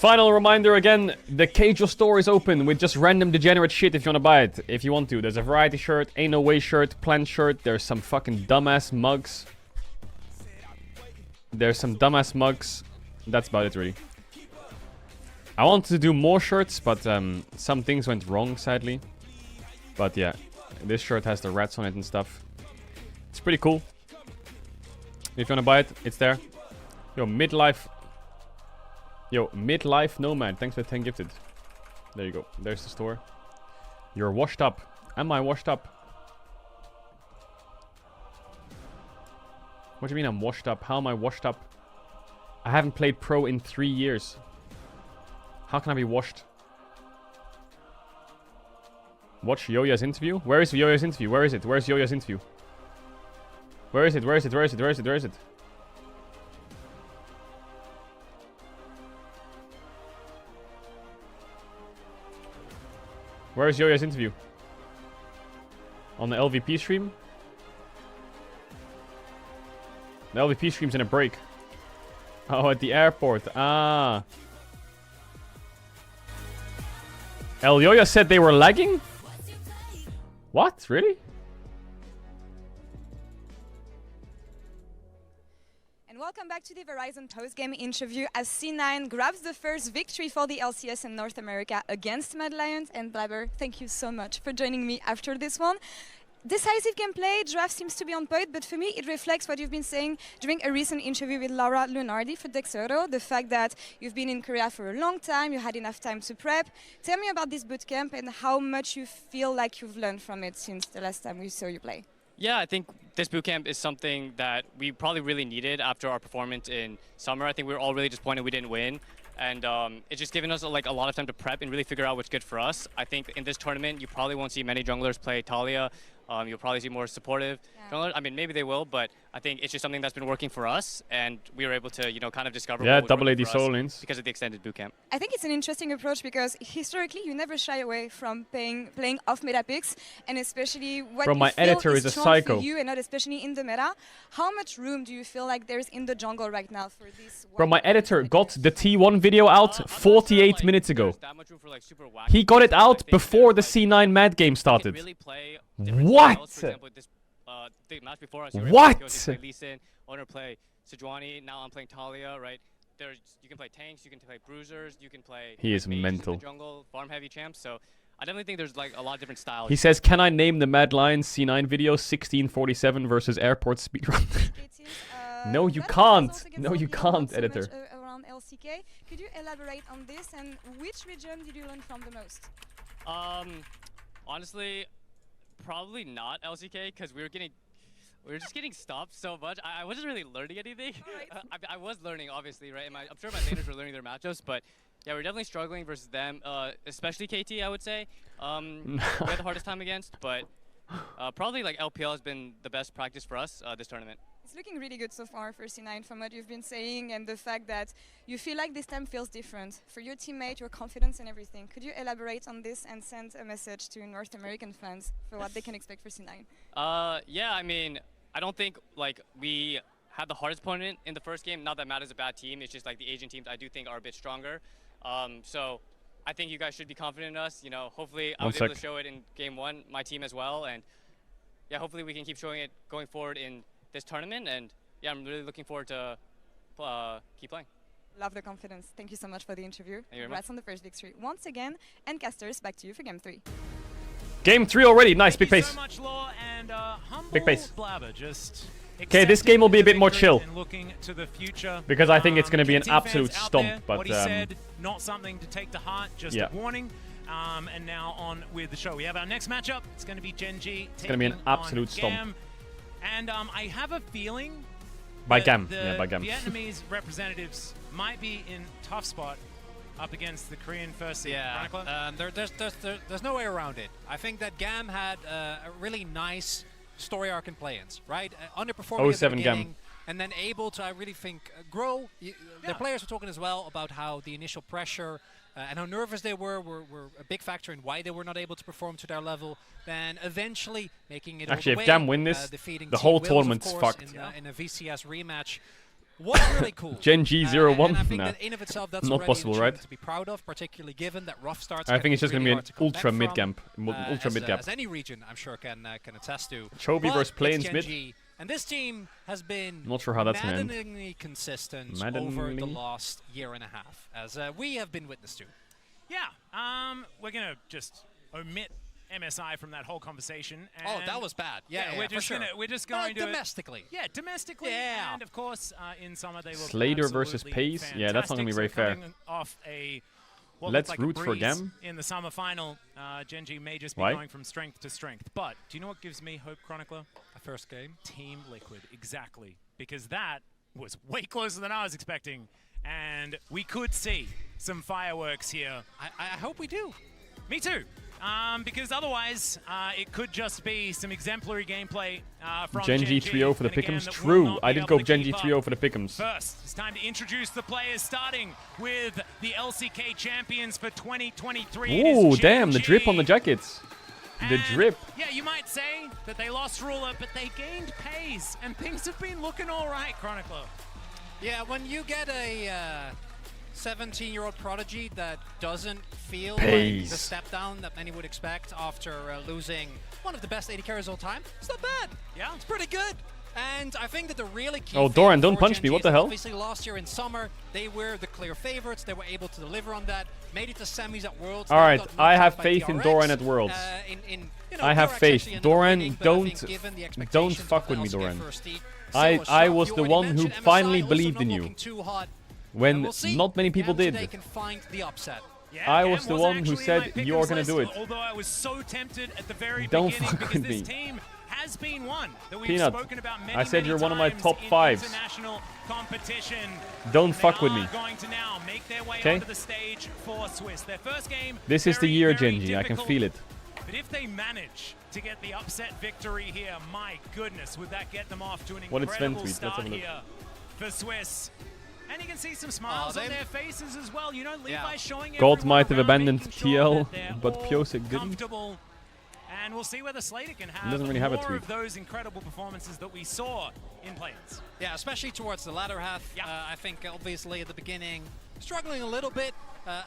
Final reminder again, the Caedrel store is open with just random degenerate shit if you want to buy it. If you want to. There's a variety shirt, ain't no way shirt, plant shirt. There's some fucking dumbass mugs. That's about it, really. I wanted to do more shirts, but some things went wrong, sadly. But yeah, this shirt has the rats on it and stuff. It's pretty cool. If you want to buy it, it's there. Yo, midlife nomad. Thanks for 10 gifted. There you go. There's the store. You're washed up. Am I washed up? What do you mean I'm washed up? How am I washed up? I haven't played pro in 3 years. How can I be washed? Watch Yoya's interview? Where is Yoya's interview? Where is it? Where's Yoya's interview? Where is it? Where is it? Where is it? Where is it? Where is it? Where is Yoya's interview? On the LVP stream? The LVP stream's in a break. Oh, at the airport. Ah. El Yoya said they were lagging? What? Really? And welcome back to the Verizon post-game interview as C9 grabs the first victory for the LCS in North America against Mad Lions. And Blabber, thank you so much for joining me after this one. Decisive gameplay, draft seems to be on point, but for me it reflects what you've been saying during a recent interview with Laura Lunardi for Dexero, the fact that you've been in Korea for a long time, you had enough time to prep. Tell me about this bootcamp and how much you feel like you've learned from it since the last time we saw you play. Yeah, I think this bootcamp is something that we probably really needed after our performance in summer. I think we were all really disappointed we didn't win. And it's just given us a lot of time to prep and really figure out what's good for us. I think in this tournament, you probably won't see many junglers play Talia. You'll probably see more supportive junglers. I mean, maybe they will, but I think it's just something that's been working for us, and we were able to, kind of discover. Yeah, double AD solo lanes because of the extended bootcamp. I think it's an interesting approach because historically you never shy away from playing off meta picks, and especially what Bro, you my feel editor is a strong psycho. for you, and not especially in the meta. How much room do you feel like there's in the jungle right now for this? Bro, my editor got the T1 video out 48 minutes ago. He got it out before the C9 Mad game started. What? What? Lee Sin, Owner play Sejuani, now I'm playing Talia, right? You can play tanks, you can play bruisers, you can play. He is mental. Jungle, farm heavy champs, so I definitely think there's like a lot of different styles. He says, "Can I name the Mad Lions C9 video 1647 versus airport speedrun?" No, you can't. No, you can't, editor. Around LCK, could you elaborate on this and which region did you learn from the most? Honestly, probably not LCK because we were just getting stopped so much. I wasn't really learning anything. Right. I was learning, obviously, right? And I'm sure my laners were learning their matchups, but yeah, we're definitely struggling versus them, especially KT, I would say. We had the hardest time against, but probably like LPL has been the best practice for us this tournament. It's looking really good so far for C9 from what you've been saying and the fact that you feel like this time feels different. For your teammate, your confidence and everything. Could you elaborate on this and send a message to North American fans for what they can expect for C9? Yeah, I mean, I don't think like we had the hardest opponent in the first game. Not that Matt is a bad team. It's just like the Asian teams I do think are a bit stronger. So I think you guys should be confident in us. Hopefully I was able to show it in game 1, my team as well. And yeah, hopefully we can keep showing it going forward in this tournament, and yeah, I'm really looking forward to keep playing. Love the confidence. Thank you so much for the interview. Congrats on the first victory once again. And casters, back to you for game 3. Game 3 already. Nice, big pace. Big pace. Okay, this game will be a bit more chill because I think it's going to be an absolute stomp. But not something to take to heart. Just a warning. And now on with the show. We have our next matchup. It's going to be GENG. It's going to be an absolute stomp. GAM. And I have a feeling by GAM. Yeah, by GAM. Vietnamese representatives might be in tough spot up against the Korean first seed. Yeah, there's no way around it. I think that GAM had a really nice story arc in play-ins, right? Underperforming at the beginning, GAM. and then able to, I really think, grow. The players were talking as well about how the initial pressure and how nervous they were a big factor in why they were not able to perform to their level. Then eventually making it actually, all the if way, GAM win this, the whole tournament's fucked. in a VCS rematch. What's really cool. GENG 0-1. And I think Nah. that in of itself, that's Not already possible, an right? achievement to be proud of, particularly given that rough starts. I think it's just really going hard to to be an come ultra back mid-gap. from, Ultra mid-gap. as any region, I'm sure, can attest to. Chovy But versus Plains it's mid. GENG, and this team has been Not sure how that's going to end. maddeningly consistent over Maddeningly? the last year and a half, as we have been witness to. Yeah, we're going to just omit MSI from that whole conversation. Oh, that was bad. Yeah, we're for just sure. we're just going to domestically. Yeah, domestically. Yeah. And of course, in summer they look Slater versus absolutely Pace? Yeah, that's not gonna be very fantastic. fair. So coming off a what Let's looked like a root for breeze GAM. in the summer final. GENG may just be Why? going from strength to strength. But do you know what gives me hope, Chronicler? The first game. Team Liquid, exactly. Because that was way closer than I was expecting. And we could see some fireworks here. I hope we do. Me too. Because otherwise, it could just be some exemplary gameplay from GENG 3-0 for the and a game pick'ems. that will True, not I be did able go to GENG keep 3-0 up. for the pick'ems. First, it's time to introduce the players, starting with the LCK champions for 2023. It Ooh, is damn, the drip on the GENG. jackets. The And, drip. Yeah, you might say that they lost Ruler, but they gained Pace, and things have been looking all right, Chronicler. Yeah, when you get a 17-year-old prodigy that doesn't feel Pace. like the step down that many would expect after losing one of the best AD carries of all time, it's not bad. Yeah. It's pretty good. And I think that the really key Oh, thing Doran, don't for punch GENG me, what is the that hell? Obviously, last year in summer, they were the clear favorites. They were able to deliver on that, made it to semis at Worlds. All now right, got knocked I out have by faith in DRX, Doran at Worlds. You know, I have DRX faith. actually ended up Doran, winning, but I think don't- given the don't expectations fuck of with the me, LCK Doran. first seed, I so sharp. was You the already one who mentioned MSI finally also believed not in you. looking too hot. When And we'll see. not many people GAM did. today can find the upset. Yeah, I GAM was the one who actually in said, my pick'ems "You're gonna list, do it." Although I was so tempted at the very Don't beginning fuck because with this me. team has been one that we've Peanut, spoken about many, I said many you're one of my times top in fives. international competition. Don't They fuck with are me. going to now make their way 'Kay? onto the stage for Swiss. Their first game. This is the very, year, very GENG. I can difficult. feel it. But if they manage to get the upset victory here, my goodness, would that get them off to an What did Sven incredible tweet? Let's have start a look. here for Swiss. And you can see some smiles on they- their faces as well. You know, Levi Yeah. showing God everyone might have around, abandoned making sure TL, that they're but all Piosik didn't. comfortable. And we'll see whether Slater can have doesn't really have a more tweet. of those incredible performances that we saw in Plains. Yeah, especially towards the latter half. Yeah. I think obviously at the beginning, struggling a little bit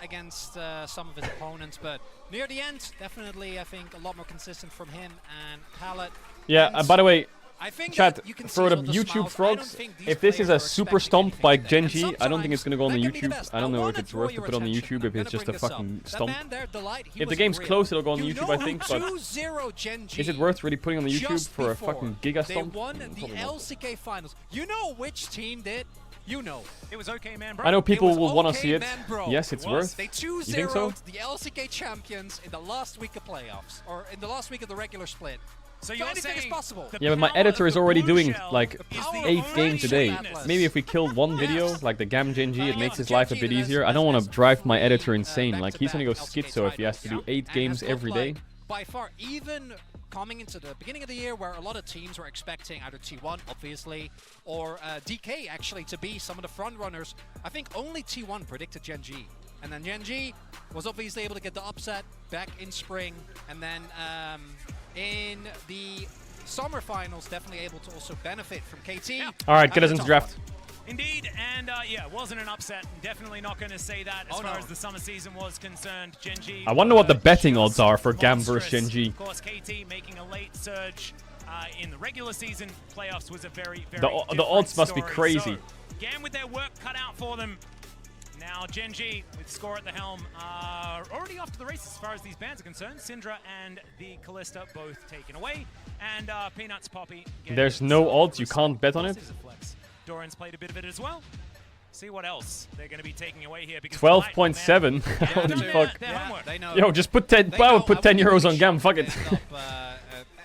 against some of his opponents, but near the end, definitely I think a lot more consistent from him and Pallet. Yeah, And by the way, I think chat, that you can for see the as well YouTube smiles. I frogs, don't think these if this is players a are super expecting stomp by anything today. GENG, And I don't think it's going to go on the sometimes that can be YouTube. best. I don't I know wanna if it's draw worth to your put on the attention. YouTube I'm if it's gonna just a bring this up. fucking That stomp. man there, Delight, he If the was game's real. close, it'll go on You YouTube, know I think, but 2-0 GENG is it worth really putting on the YouTube just for a before fucking giga they stomp? won the Probably not. LCK finals. You know which team did? You know. It was okay, man, bro. I know people was will want to okay, see it. man, bro. Yes, it's It was. worth. They You think so? 2-0'd the LCK champions in the last week of playoffs, or in the last week of the regular split. So So you're anything is saying possible. the Yeah, but my power editor of is the already blue doing shell like is the 8 only games a day. Atlas. Maybe if we killed one video, Yes. like the GAM GENG, it makes his GENG life a bit has- easier. I don't has- want to has drive my three, editor insane. Like he's gonna go back-to-back schizo if he has to LCK do 8 and games has looked every like day. By far, even coming into the beginning of the year where a lot of teams were expecting either T1, obviously, or DK actually to be some of the front runners, I think only T1 predicted GENG. And then GENG was obviously able to get the upset back in spring, and then in the summer finals, definitely able to also benefit from KT. Yeah. All right, get us having into the draft. Indeed, and yeah, wasn't an upset. Definitely not going to say that as Oh, far no. as the summer season was concerned. GENG. I wonder what the betting just odds are for GAM versus monstrous. GENG. Of course, KT making a late surge in the regular season. Playoffs was a very, very The different odds must be story. crazy. So, GAM with their work cut out for them. Now GENG with Score at the helm are already off to the races as far as these bans are concerned. Syndra and the Callista both taken away, and Peanuts Poppy. There's no odds, you can't bet on it? Doran's played a bit of it as well. See what else they're going to be taking away here. Because 12.7. Delight, Holy man, fuck. their homework. they know. Yo, just put 10. They I know- would put 10 wouldn't euros be on GAM. Fuck shocked it. if they end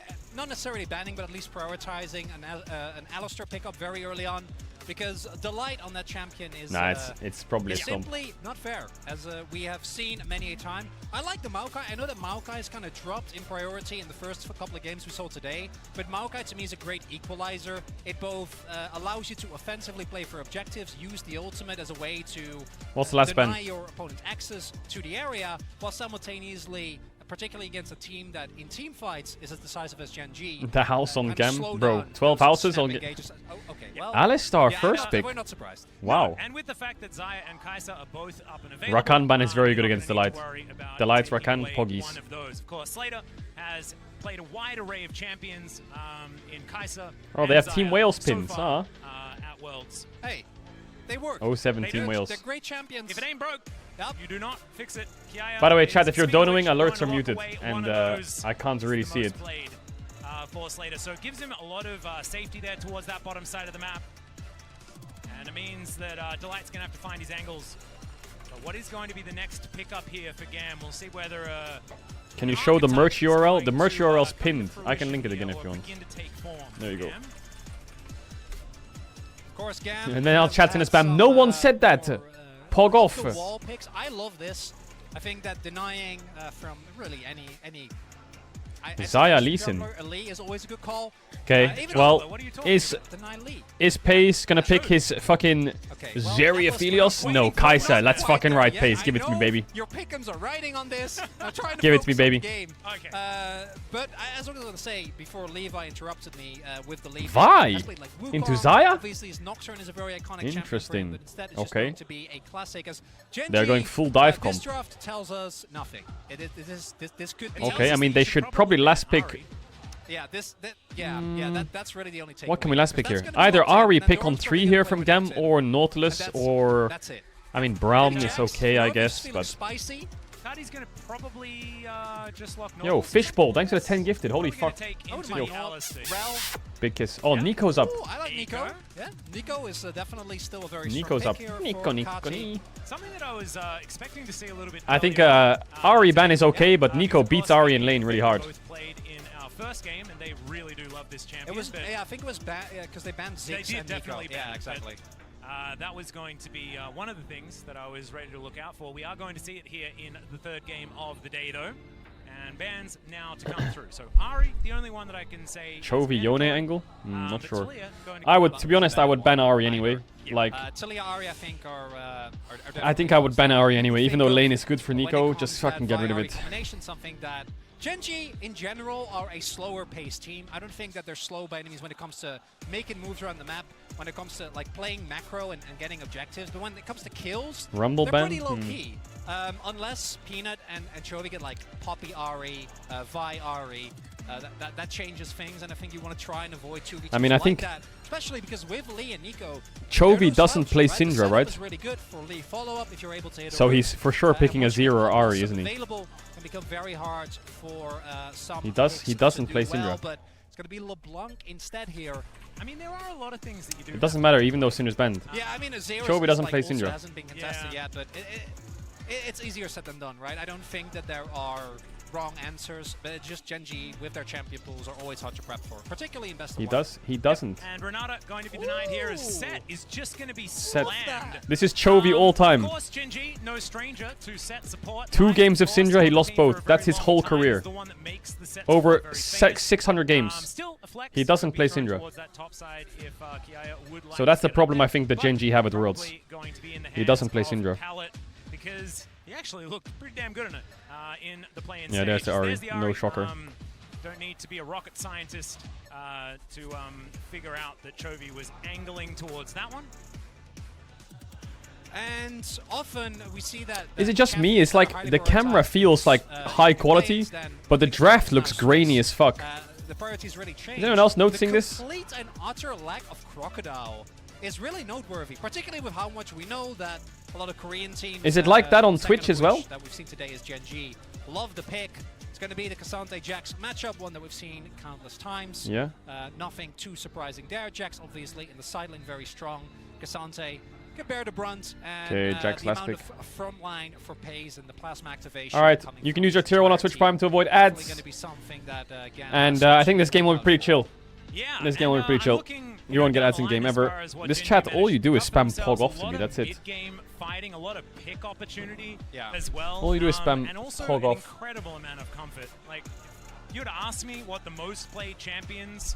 up, not necessarily banning, but at least prioritizing an Alistar pickup very early on, because Delight on that champion is Nah, it's probably a it's stomp. simply not fair, as we have seen many a time. I like the Maokai. I know that Maokai is kind of dropped in priority in the first couple of games we saw today, but Maokai to me is a great equalizer. It both allows you to offensively play for objectives, use the ultimate as a way to What's the last deny ban? your opponent access to the area, while simultaneously particularly against a team that in team fights is as decisive as GENG. The house on kind of GAM, slow bro. down 12 those houses. snap I'll get. engages. Oh, okay, well, Alistar yeah, first no, pick. we're not surprised. Wow. And with the fact that Xayah and Kai'Sa are both up and available, Rakan ban is very good you're not against gonna need Delight. to worry about Delight, taking Rakan, away Poggies. one of those. Of course, Slater has played a wide array of champions in Kai'Sa. Oh, they and have Team Xayah Wales so pins, far, huh? At Worlds. Hey, they work. 07 They Team do. Wales. They're great champions. If it ain't broke, Yep. you do not fix it. Kiaya By the way, is chat, if you're speed donoing, glitch, alerts going are to muted, walk away. and One of those I can't is really the see most it. played, for Slater. So it gives him a lot of safety there towards that bottom side of the map. And it means that Delight's going to have to find his angles. But what is going to be the next pickup here for GAM? We'll see whether... Can you show the merch URL? The merch URL's pinned. I can link it again if you want. There you go. Of course, GAM. And then I'll has chat in the had spam. some, No one said that. more, Pog off. the wall picks. I love this. I think that denying from really any Xayah Lee Sin. Lee is always a good call. Okay, Even well, what are you talking is deny Lee. Pace gonna pick his fucking Okay, well, Zeriaphilios? that No, was Kai'Sa. Let's quite fucking good. right, Yeah, Pace. I Give it to me, know baby. Your pick'ems are riding on this. I'm trying to Give it to me, focus on baby. the game. Okay. But as I was going to say before Levi interrupted me with the lead. Vi? Like Into Wukong, Xayah? Obviously, his Nocturne is a very iconic champion for Interesting. him, but instead it's just Okay. going to be a classic. As GENG, They're going full dive This comp. draft tells us nothing. This could be. Okay, I mean, they should probably last pick. Yeah, that's really the only take. What can we last pick here? That's gonna be Either one Ari thing, pick then on Doran's 3 probably here gonna from play GAM, with Vincent. or Nautilus, or... That's it. I mean, Braum is Jax, okay, I Rogue is guess, feeling but... spicy. Cardi's going to probably just lock Yo, Fishbowl, thanks for the 10 gifted. Holy fuck. I wouldn't Yo. mind Rel. Big kiss. Oh, Nico's up. Ooh, I like Nico. Nico. Yeah, Nico is definitely still a very Nico's strong up. pick here Nico, for Nico, Kati. Something that I was expecting to see a little bit I think earlier, Ari ban is okay, but because Nico of beats course, Ari in lane really they hard. both played in our first game, and they really do love this champion. It was, but yeah, I think it was bad because they banned they Ziggs did and Nico. definitely ban Yeah, it, exactly. but, that was going to be one of the things that I was ready to look out for. We are going to see it here in the third game of the day, though. And bans now to come through. So Ari, the only one that I can say... Chovy is Yone mandatory. angle? Not But sure. Talia going I would, come to be honest, I would ban Ari anyway. Yeah. Like, Talia Ari, I think, are I think I would ban Ari anyway, even though lane is good for when it Nico, comes just to that fucking get rid of Vi-Ari it. combination, something that GENG in general are a slower paced team. I don't think that they're slow by enemies when it comes to making moves around the map, when it comes to like playing macro and getting objectives, but when it comes to kills, Rumble they're ban? pretty low key. Unless Peanut and Chovy get like Poppy Ari, Vi Ari, that changes things, and I think you want to try and avoid 2v2s I mean, I like think that, especially because with Lee and Nico, Chovy they're no doesn't slouch, play right? The Syndra, setup right? is really good for Lee follow-up if you're able to hit a So root. he's for sure picking a Once you Zero or have Ari, also isn't he? Available can become very hard for some. He does- picks he to doesn't do play well, Syndra. but it's going to be LeBlanc instead here. I mean, there are a lot of things that you do. It doesn't matter, even though Syndra's banned. Yeah, I mean, Azera's Chovy doesn't like play also Syndra. hasn't been contested Yeah. yet, but it's easier said than done, right? I don't think that there are wrong answers, but it's just GENG with their champion pools are always hard to prep for, particularly in best of He one. does. He doesn't. And Renata going to be denied here as Ooh. Set is just going to be Set. slammed. This is Chovy all time. Of course, GENG, no stranger to Set support. 2 Nine, games of of course, Syndra, he been lost for a both. very That's his long whole time, career. is the one that makes the Set Over support very famous. 600 games. Still a flex He doesn't could be play thrown Syndra. towards that top side if, Kiaya would like So that's to the get problem up I think that there, GENG but have at Worlds. probably going to be in the He doesn't play hands of Syndra. Pallet because he actually looked pretty damn good in it in the play-in Yeah, there's the stage. Ari. the No shocker. Don't need to be a rocket scientist to figure out that Chovy was angling towards that one. And often we see that. Is it just me? It's like the camera feels like high quality, but the draft looks grainy as fuck. The priorities really change. Is anyone else noticing this? The complete and utter lack of Crocodile is really noteworthy, particularly with how much we know that a lot of Korean teams. Is it like that on second Twitch of as well? which That we've seen today is GENG. Love the pick. It's going to be the Cassante Jax matchup, one that we've seen countless times. Yeah. Nothing too surprising there. Jax obviously in the side lane very strong. Cassante can bear the brunt, and Okay, Jax the last amount pick. of front line for Pace and the plasma activation. All right, coming you can from use your this tier 1 on entire Twitch team. Prime to avoid Definitely ads. gonna be something that, GAM And has I think this to game will be love. pretty chill. Yeah, This game will be pretty chill. You won't get ads in game ever. This chat, all you do is spam Pog off to me. That's it. Game fighting, a lot of pick opportunity Yeah. as well. All you do is spam and also Pog an off. incredible amount of comfort. Like, if you were to ask me what the most played champions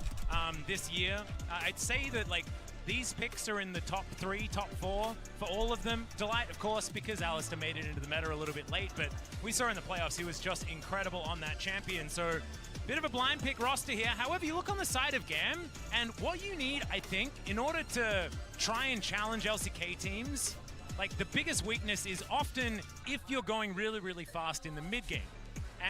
this year, I'd say that like these picks are in the top 3, top 4 for all of them. Delight, of course, because Alistair made it into the meta a little bit late, but we saw in the playoffs he was just incredible on that champion. So bit of a blind pick roster here. However, you look on the side of GAM, and what you need, I think, in order to try and challenge LCK teams, like the biggest weakness is often if you're going really, really fast in the mid game.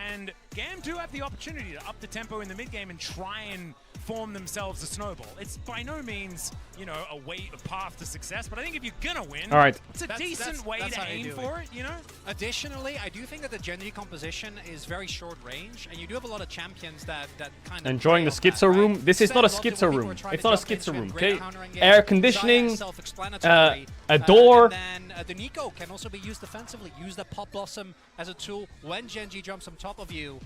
And GAM do have the opportunity to up the tempo in the mid game and try and form themselves a snowball. It's by no means, you know, a path to success, but I think if you're gonna win, all right, it's a decent way to aim for it, you know? Additionally, I do think that the GENG composition is very short range, and you do have a lot of champions that kind of enjoying the schizo room. Right? This is not a schizo room. It's not a schizo room, okay? Air conditioning, a door. And then the Nico can also be used defensively. Use the Pop Blossom as a tool when GENG jumps on top of you.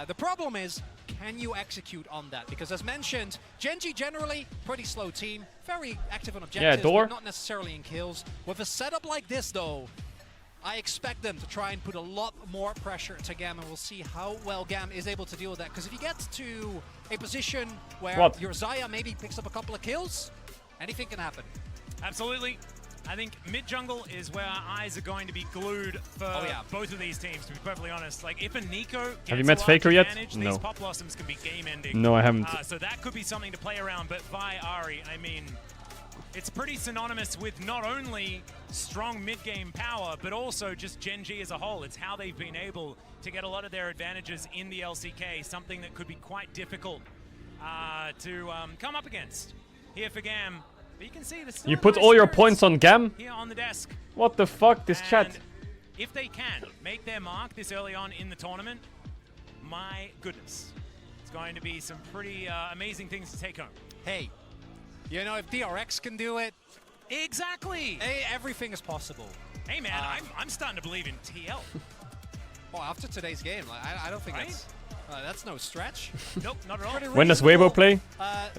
The problem is, can you execute on that? Because as mentioned, GENG generally pretty slow team, very active on objectives, door. but not necessarily in kills. With a setup like this though, I expect them to try and put a lot more pressure to GAM, and we'll see how well GAM is able to deal with that. Because if you get to a position where your Xayah maybe picks up a couple of kills, anything can happen. Absolutely. I think mid-jungle is where our eyes are going to be glued for both of these teams, to be perfectly honest. Like, if a Nico gets have you met Faker yet? No. These Pop Blossoms can be game-ending. No, I haven't. So that could be something to play around, but Vi Ari, I mean, it's pretty synonymous with not only strong mid-game power, but also just GENG as a whole. It's how they've been able to get a lot of their advantages in the LCK, something that could be quite difficult to come up against here for GAM. But you can see you put all your points on GAM? Here on the desk. What the fuck, this and chat? If they can make their mark this early on in the tournament, my goodness. It's going to be some pretty amazing things to take home. Hey, you know, if DRX can do it, exactly. Hey, everything is possible. Hey man, I'm starting to believe in TL. Well, after today's game, like, I don't think that's no stretch. Nope, not at all. When does Weibo play?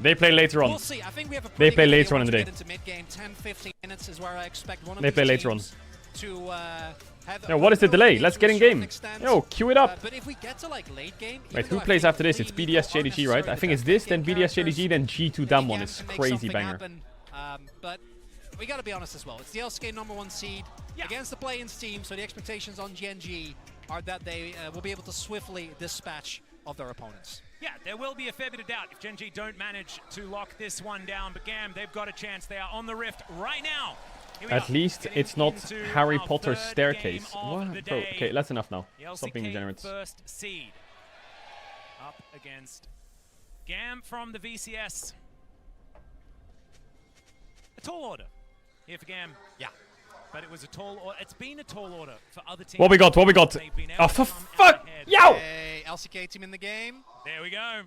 They play later on. We'll see. I think we have a they play later on in the day. Into mid-game, 10-15 minutes is where I expect one of they play later on. To have Yo, what is the delay? Let's get in game. Yo, queue it up. But if we get to like late game, wait, who plays after this? It's BDS JDG, right? I think it's this, then BDS JDG, then G2 Damwon. It's crazy banger. But we gotta be honest as well. It's the LCK #1 seed against the play-in team, so the expectations on GENG are that they will be able to swiftly dispatch of their opponents. Yeah, there will be a fair bit of doubt if GENG don't manage to lock this one down, but GAM, they've got a chance. They are on the rift right now. At least it's not Harry Potter's staircase. What? Bro, okay, that's enough now. Stop being degenerates. First seed up against GAM from the VCS. A tall order here for GAM. Yeah. But it was a tall order. It's been a tall order for other teams. What we got? What we got? Oh, for fuck! Yo! Hey, LCK team in the game. There we go.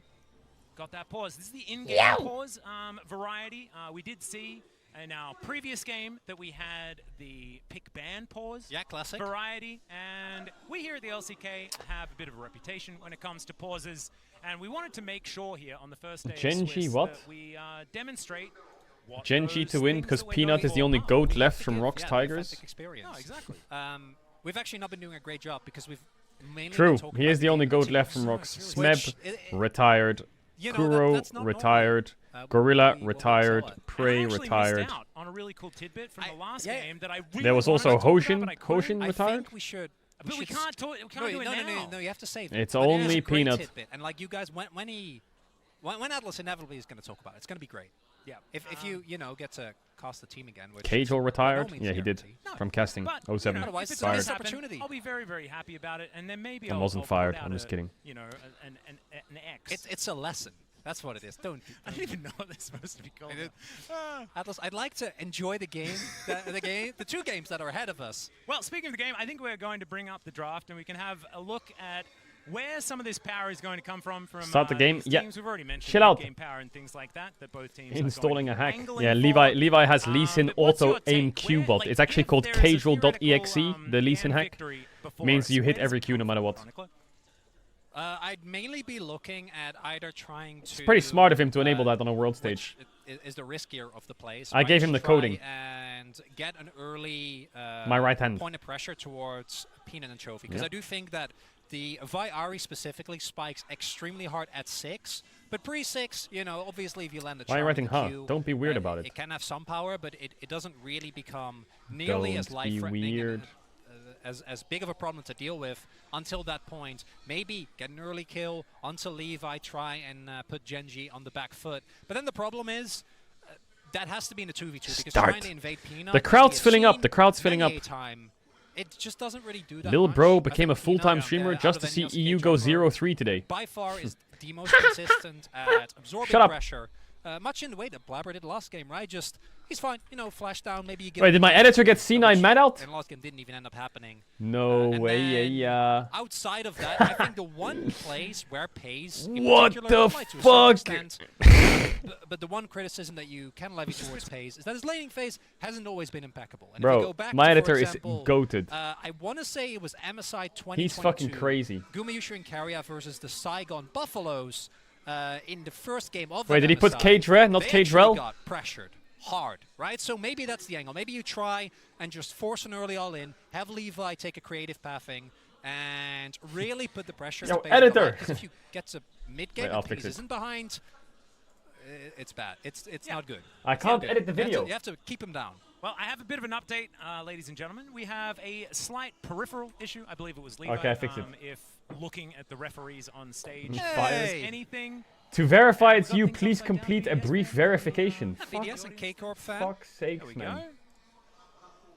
Got that pause. This is the in-game pause variety. We did see in our previous game that we had the pick ban pause classic variety. And we here at the LCK have a bit of a reputation when it comes to pauses. And we wanted to make sure here on the first day GENG, of Swiss what? that we demonstrate GENG to win because Peanut is the only GOAT left from Rox Tigers. Experience. No, exactly. We've actually not been doing a great job because we've mainly True, been he is the only GOAT teams. left from Rox. Which, Smeb, retired. you know, Kuro, that's not retired. normal. Gorilla, We retired. saw it. Prey, I actually retired. missed out on a really cool tidbit from the last game that I really There was wanted also to talk Hoshin. about, but I couldn't. Hoshin I retired. think we should. But we can't do it now. No, you have to save it. It's But it is only a great Peanut. tidbit. And like you guys, when Atlas inevitably is going to talk about it, it's going to be great. Yeah. If you know, get to cast the team again. Which Caedrel retired. means Yeah, he did. guarantee. No, From casting. But, 07. Otherwise, it's a Fired. missed opportunity. I'll be very, very happy about it, and then maybe I I'll wasn't put fired. out I'm just kidding. You know, an X. It's a lesson. That's what it is. Don't. I don't even know what they're supposed to be called. Atlas, I'd like to enjoy the game, the two games that are ahead of us. Well, speaking of the game, I think we're going to bring up the draft, and we can have a look at where some of this power is going to come from. Start the game. These Yeah. teams. We've already mentioned Chill out. game power and things like that. That both teams Installing are a going hack. angling Yeah, for. Levi has Lee Sin But what's auto your aim take? Q Where, bot. like, It's actually if called there is a Caedrel.exe, theoretical, the Lee Sin GAM hack. victory before Means us, you hit where does every it Q come no matter from, what. Chronicler? I'd mainly be looking at either trying to. It's pretty smart of him to enable that on a world stage. Which is the riskier of the plays. I gave him the coding. And get an early My right hand. point of pressure towards Peanut and Trophy. Because Yep. I do think that the Vi Ari specifically spikes extremely hard at 6. But pre-6, you know, obviously if you land a Why are you charm writing in huh? the queue, Don't be weird about it. It can have some power, but it doesn't really become nearly as Don't be life-threatening weird. and as big of a problem to deal with until that point. Maybe get an early kill until Levi try and put GENG on the back foot. But then the problem is that has to be in a 2v2 because trying to invade Peanut. The crowd's filling up. The crowd's filling up. Time, it just doesn't really do that Lil much. Bro I became think a full-time Peanut, streamer out just of to see any else EU K go jumper, 0-3 today. by far is the most consistent at absorbing Shut up. pressure. Much in the way that Blabber did last game, right? Just, he's fine, you know, flash down, maybe you get... Wait, did my editor get C9 mad out? And last game didn't even end up happening. No And way, then yeah. outside of that, I think the one place where Pays... in What particular, the applied to a certain fuck? extent, but the one criticism that you can levy towards Pays is that his laning phase hasn't always been impeccable. And if you Bro, go back my to, for editor example, is goated. I want to say it was MSI 2022. He's fucking crazy. Gumayusha and Carrier versus the Saigon Buffaloes in the first game of Wait, that did he put MSI. Caedrel, not They actually Caedrel? got pressured hard, right? So maybe that's the angle. Maybe you try and just force an early all-in, have Levi take a creative pathing, and really put the pressure. Yo, to editor! Because if you get to mid-game Wait, I'll and fix Pays it. isn't behind, it's bad. It's not good. I It's not can't good. edit the You have to- video. You have to keep him down. Well, I have a bit of an update, ladies and gentlemen. We have a slight peripheral issue. I believe it was Levi. Okay, I fixed it. If looking at the referees on stage, Hey. if there's anything... To verify it's Got you, things please upside down, complete a BDS brief fan? verification. BDS and K-Corp fan. Fuck's sakes, There we man. go.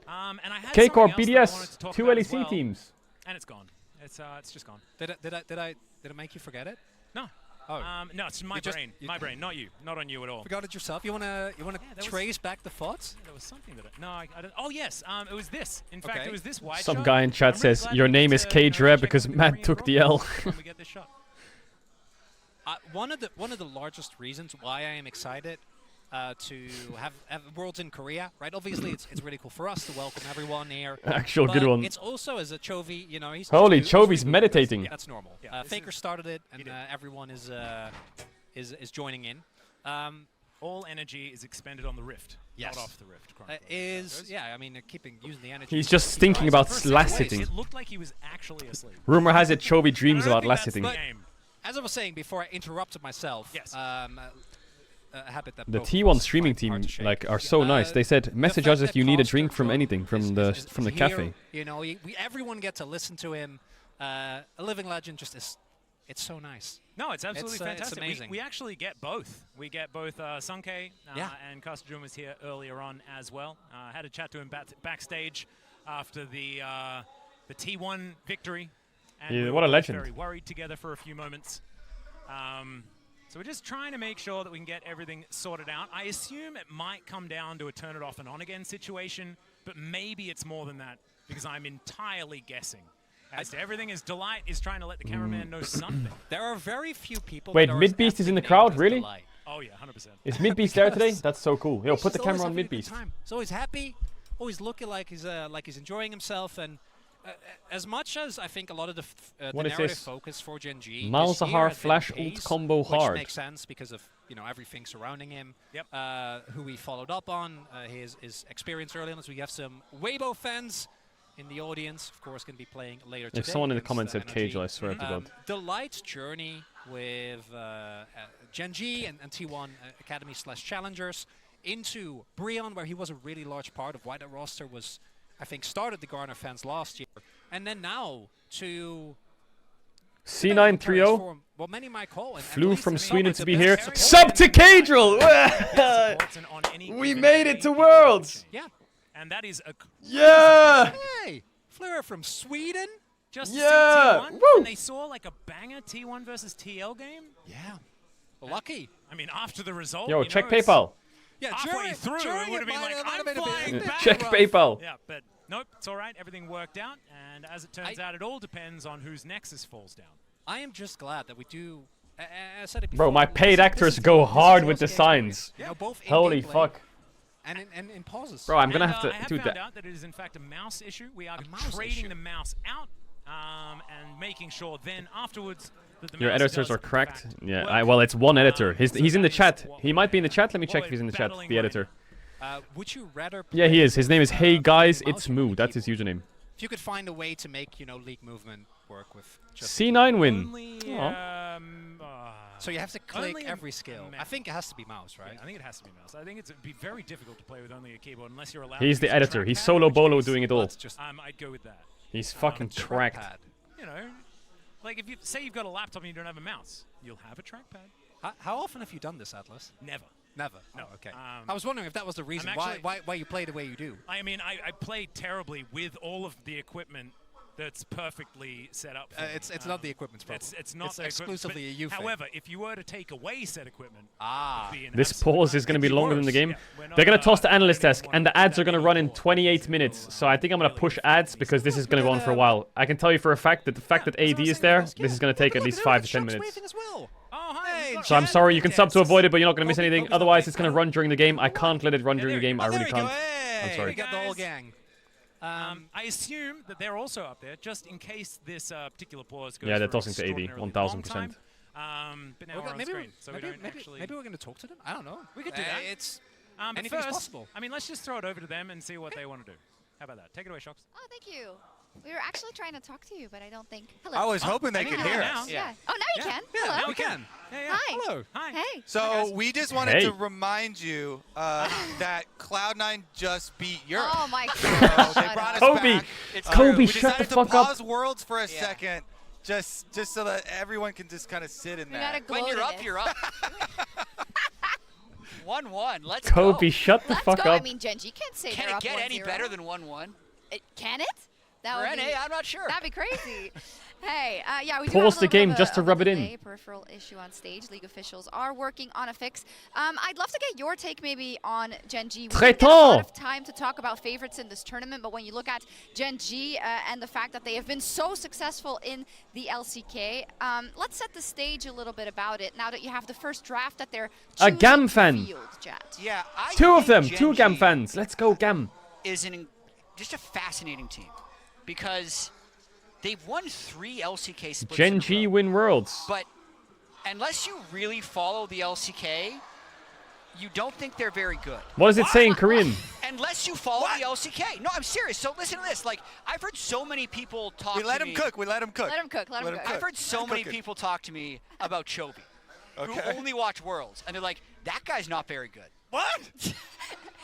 And I had K-Corp, something else that I wanted to BDS, talk 2 about as LEC well, teams. and it's gone. It's just gone. Did it make you forget it? No. Oh. No, it's my brain. My brain, not you. Not on you at all. Forgot it yourself. You wanna there was- trace back the thoughts? There was something that I don't. Oh yes, it was this. In fact, Okay. it was this wide Some shot. guy in chat I'm really says, glad your we name get is to, you know, Caedrel check because with Matt green took rock the L. when we get this shot. One of the largest reasons why I am excited to have Worlds in Korea, right? Obviously, it's really cool for us to welcome everyone here. Actual but good one. It's also as a Chovy, you know, he's Holy, just new, Chovy's he's new. meditating. That's normal. Yeah, this Faker is- started it, he and did. everyone is joining in. All energy is expended on the rift, Yes. not off the rift. I mean, using the energy. He's just thinking about For 6 last ways, hitting. It looked like he was actually asleep. Rumor has it Chovy dreams I don't about think last that's hitting. the game. As I was saying before, I interrupted myself. Yes. A habit that The both of T1 us streaming find hard team to shake. like are so nice. They said message the us fact if you that need a Coster drink from Joe anything from is the here, cafe. You know, everyone get to listen to him. A living legend just is. It's so nice. No, it's absolutely It's fantastic. amazing. We actually get both. We get both Sunke and Caedrel was here earlier on as well. Had a chat to him backstage after the T1 victory. And Yeah, we what were a both legend. Very worried together for a few moments. So we're just trying to make sure that we can get everything sorted out. I assume it might come down to a turn it off and on again situation, but maybe it's more than that because I'm entirely guessing. As to everything is Delight is trying to let the cameraman know something. There are very few people. Wait, that are as Midbeast is in the aptly crowd, named as really? Delight. Oh yeah, 100%. Is Midbeast there today? Because That's so cool. Yo, He's put the just always camera on having a good Midbeast. time. He's always happy, always looking like he's enjoying himself. And as much as I think a lot of the What is narrative this? focus for GENG this year Malzahar has been flash Pays, ult combo hard. which makes sense because of everything surrounding him. Yep. Who we followed up on, his experience early on. So we have some Weibo fans in the audience, of course, going to be playing later today. If someone in the against, comments said NRG. Caedrel, I swear to God. Delight's journey with GENG and T1 Academy / Challengers into Brion, where he was a really large part of why the roster was, I think, started the Garner fans last year. And then now to C9 3-0. what many might call and Flew at from least Sweden like to the be best here. support Sub to in- Caedrel! Supports and on any We given made day, it to he will Worlds! Yeah. And that is a Yeah! Hey, Fleur from Sweden. just Yeah! to see T1, Woo! and they saw like a banger T1 versus TL game. Yeah. Lucky. I mean, after the result, Yo, you check know, it's PayPal. Yeah, halfway through, it would have been like, I'm flying back. Check PayPal. Yeah, but nope, it's all right. Everything worked out, and as it turns out, it all depends on whose Nexus falls down. I am just glad that we do. I said it Bro, before, my this paid is- actors this is go the hard first with the game signs. you know, both in Holy gameplay fuck. And in pauses. Bro, I'm gonna And, have to I have do found that. out that it is in fact a mouse issue. We are A mouse trading issue. the mouse out and making sure then afterwards that the Your mouse editors does are in correct. fact Yeah, work. well, it's one editor. He's So in the that is chat. what He might be in the chat. Let me what check we're if he's in the chat. battling The right editor. Would you rather? Yeah, he play is. His name is with, Hey Guys, mouse It's or Moo. with That's his keyboard? username. If you could find a way to make league movement work with just C9 win. Only, Aw. So you have to click Only every skill. I think it has to be mouse, right? Yeah, I think it has to be mouse. I think it'd be very difficult to play with only a keyboard unless you're allowed. He's to the use a editor. He's trackpad, solo in which bolo case, doing it all. I'd go with that. He's fucking tracked. Trackpad. You know, like if you say you've got a laptop and you don't have a mouse, you'll have a trackpad. How often have you done this, Atlas? Never. Never. No. Oh, okay. Um, I was wondering if that was the reason why you play the way you do. I mean, I play terribly with all of the equipment that's perfectly set up for me. It's not the equipment's problem. It's not It's the equipment, exclusively a you thing. However, if you were to take away said equipment, Ah. it would be an This absolute pause is going to be nightmare. longer than the game. Yeah, we're not, They're going to toss the analyst maybe desk, one and the of ads are going to run in 28 minutes. So I think I'm going to push ads because this is going to go on for a while. I can tell you for a fact that the fact that AD is there, this is going to take at least 5 to 10 minutes. As well. Oh, hi. So I'm sorry, you can sub to avoid it, but you're not going to miss anything. Otherwise, it's going to run during the game. I can't let it run during the game. I really can't. I'm sorry. We got the whole gang. I assume that they're also up there, just in case this particular pause goes. Yeah, they're for tossing to AD, extraordinarily long 1000%. time. But now we're on screen, so we don't actually. Maybe we're going to talk to them. I don't know. We could do that. It's But anything's first, possible. I mean, let's just throw it over to them and see what they want to do. How about that? Take it away, Shocks. Oh, thank you. We were actually trying to talk to you, but I don't think. Hello. I was hoping they I could can hear now. us. Yeah. Oh, now you can. Yeah, Hello. now we can. Yeah, Hi. Hello. Hi. Hey. So we just wanted Hey. to remind you that Cloud9 just beat Europe. Oh my So God. they brought us Kobe. back. Kobe, we shut the decided to fuck up. pause Worlds for a second, just so that everyone can just kind of sit in We gotta that. gloat When you're in up, it. you're up. 1-1. Let's Kobe, go. shut the Let's fuck go. up. I mean, Genji can't say Can they're it up get any 1-0. better than 1-1? Can it? That For would NA, be, I'm not sure. that'd be crazy. Hey, yeah, we do Pause have a the little game bit of just to of rub a it in. delay, peripheral issue on stage. League officials are working on a fix. I'd love to get your take maybe on Genji. We didn't get a lot of time to talk about favorites in this tournament, but when you look at Genji and the fact that they have been so successful in the LCK, let's set the stage a little bit about it now that you have the first draft that they're A choosing GAM fan. field, Jet. Yeah, I Two of them. think 2 GAM Genji fans. Let's go, GAM. is just a fascinating team because they've won 3 LCK splits in a Genji row. win Worlds. But unless you really follow the LCK, you don't think they're very good. What does it say in Korean? Unless you follow the LCK. No, I'm serious. So listen to this. Like, I've heard so many people talk We to let me. him cook. We let him cook. Let him cook. Let him cook. I've heard so many Cooking. people talk to me about Chovy, who Okay. only watch Worlds, and they're like, "That guy's not very good." What?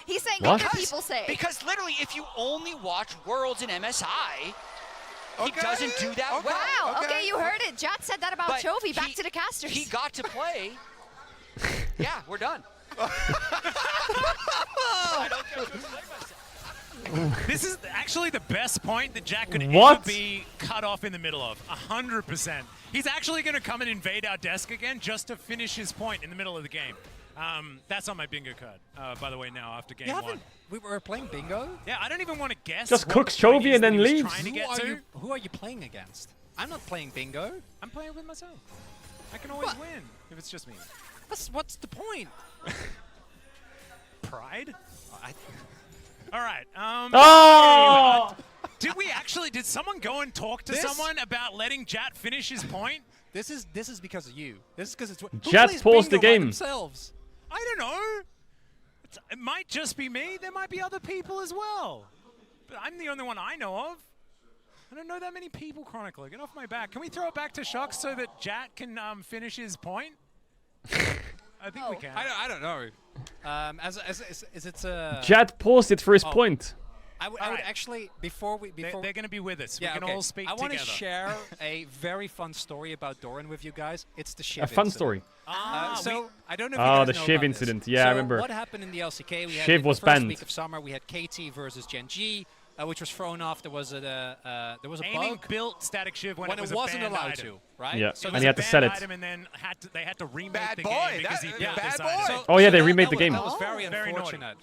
He's saying What? other people say. Because literally, if you only watch Worlds in MSI, he Okay. doesn't do that Okay. well. Wow, okay, Okay. you heard it. Jat said that about But Chovy. Back he- to the casters. He got to play. Yeah, we're done. I don't care to explain myself. This is actually the best point that Jack could What? ever be cut off in the middle of. 100%. He's actually going to come and invade our desk again just to finish his point in the middle of the game. That's on my bingo card, by the way, now after game 1. We were playing bingo. Yeah, I don't even want to guess. Just what cooks the point Chovy is and that then he was leaves. trying to get to. Who are you playing against? I'm not playing bingo. I'm playing with myself. I can always win if it's just me. What's the point? Pride? All right. Oh! Did someone go and talk to This- someone about letting Jat finish his point? This is because of you. This is because it's who Jat plays paused the bingo by game. themselves. I don't know. It might just be me. There might be other people as well. But I'm the only one I know of. I don't know that many people, Chronicler. Get off my back. Can we throw it back to Shocks so that Jat can finish his point? I think we can. I don't know. As it's a. Jad paused it for his point. I would Alright. actually before They're going to be with us. yeah, we can okay. all speak I want together. to share a very fun story about Doran with you guys. It's the Shiv A fun incident. story. So I don't know if you Oh, guys the know Shiv about this. incident. Yeah, I So remember. what happened in the LCK? We had Shiv in the was first banned. week of summer. We had KT versus Gen G, which was thrown off. There was a Aiming bug built static Shiv when it was wasn't a banned allowed item. to, right? Yeah. So It And was he a had to banned sell it. item and then they had to remake Bad the boy. game because he That- built bad this boy. item. Oh, yeah, they that- remade that the was- game. That was very Very naughty. unfortunate.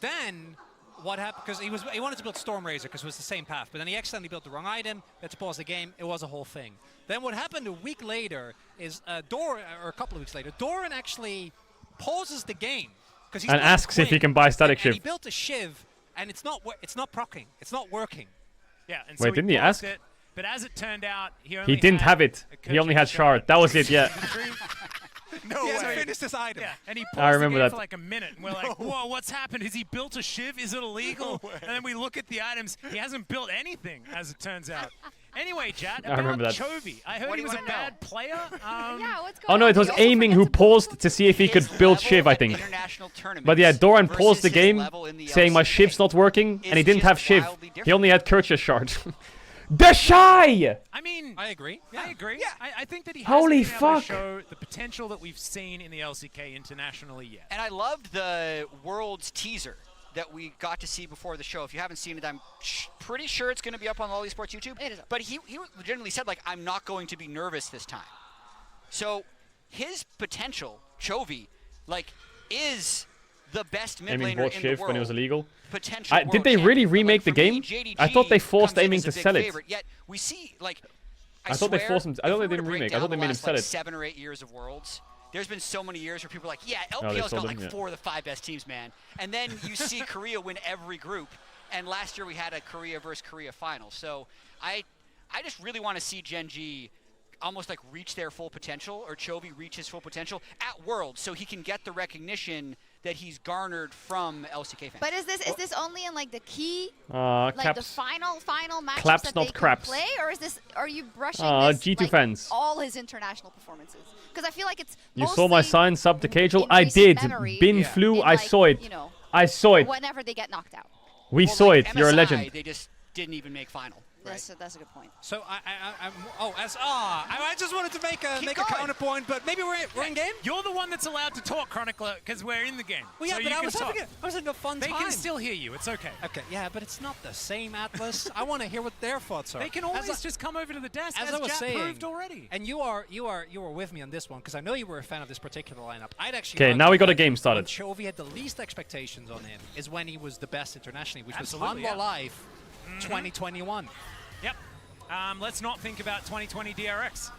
Then what happened? Because he wanted to build Stormrazor because it was the same path, but then he accidentally built the wrong item. Had to pause the game. It was a whole thing. Then what happened a week later is or a couple of weeks later, Doran actually pauses the game because he's And going to asks if he quit. can buy static And he Shiv. built a Shiv, and it's not proccing. It's not working. Yeah, and Wait, so didn't he paused ask? It, but as it turned out, he only He didn't had have it. a He only had coaching shard. That was it, yeah. No He hasn't way. finished this item. Yeah, and he paused I remember the game that. for like a minute, and we're like, whoa, what's happened? Has he built a Shiv? Is it illegal? And then we look at the items. He hasn't built anything, as it turns out. Anyway, Jad, I remember that. Chovy. I heard he was a bad player. Yeah, what's going Oh no, on? it was He also aiming forgets who to paused to see if he could His build level Shiv, I at think. international tournaments But yeah, Doran paused the versus his game, level in the saying my LCK Shiv's not working, and he is didn't just have Shiv. wildly He different. only had Kurt's shard. The Shy! I mean, I agree. I agree. Yeah. I think that he Holy hasn't been able fuck. to show the potential that we've seen in the LCK internationally yet. And I loved the Worlds teaser that we got to see before the show. If you haven't seen it, I'm pretty sure it's going to be up on Lolly Sports YouTube. It is up. But he legitimately said, like, I'm not going to be nervous this time. So his potential, Chovy, like, is the best mid Aiming laner bought in the Shiv world. when it was illegal. Potential Did world they really champion. But, remake like, the for me, game? JDG I thought they forced comes in aiming as a to big sell it. favorite. Yet we see, like, I thought they swear, forced him to- I thought if they we were didn't to break remake. I down thought they the made him last, sell like, it. 7 or 8 years of Worlds, there's been so many years where people are like, yeah, they LPL's sold got them, like yeah. 4 of the 5 best teams, man. And then you see Korea win every group. And last year we had a Korea versus Korea final. So I just really want to see GENG almost like reach their full potential, or Chovy reach his full potential at Worlds, so he can get the recognition that he's garnered from LCK fans. But is this only in like the key, Caps. like the final matches Claps, that not they can craps. play, or is this? Are you brushing this G2 like fans. all his international performances? Because I feel like it's You saw my mostly sign sub to Caedrel? in I recent did. memory, Bin flew, in, I like, saw it. You know, I saw it. whenever they get knocked out. We Well, saw like it. You're a MSI, legend. They just didn't even make final. Right? That's a good point. So I just wanted to make a Keep going. counterpoint, but maybe we're in game. You're the one that's allowed to talk, Chronicler, because we're in the game. Well, yeah, so but you I can was talk. having a fun They time. can still hear you. It's okay. Okay, yeah, but it's not the same, Atlas. I want to hear what their thoughts are. They can always just come over to the desk, as as I was Jack saying, proved already. And you were with me on this one because I know you were a fan of this particular lineup. I'd actually. Okay, now we got a game When started. Chovy had the least expectations on him is when he was the best internationally, which Absolutely, was yeah. on Live 2021. Yep. Let's not think about 2020 DRX,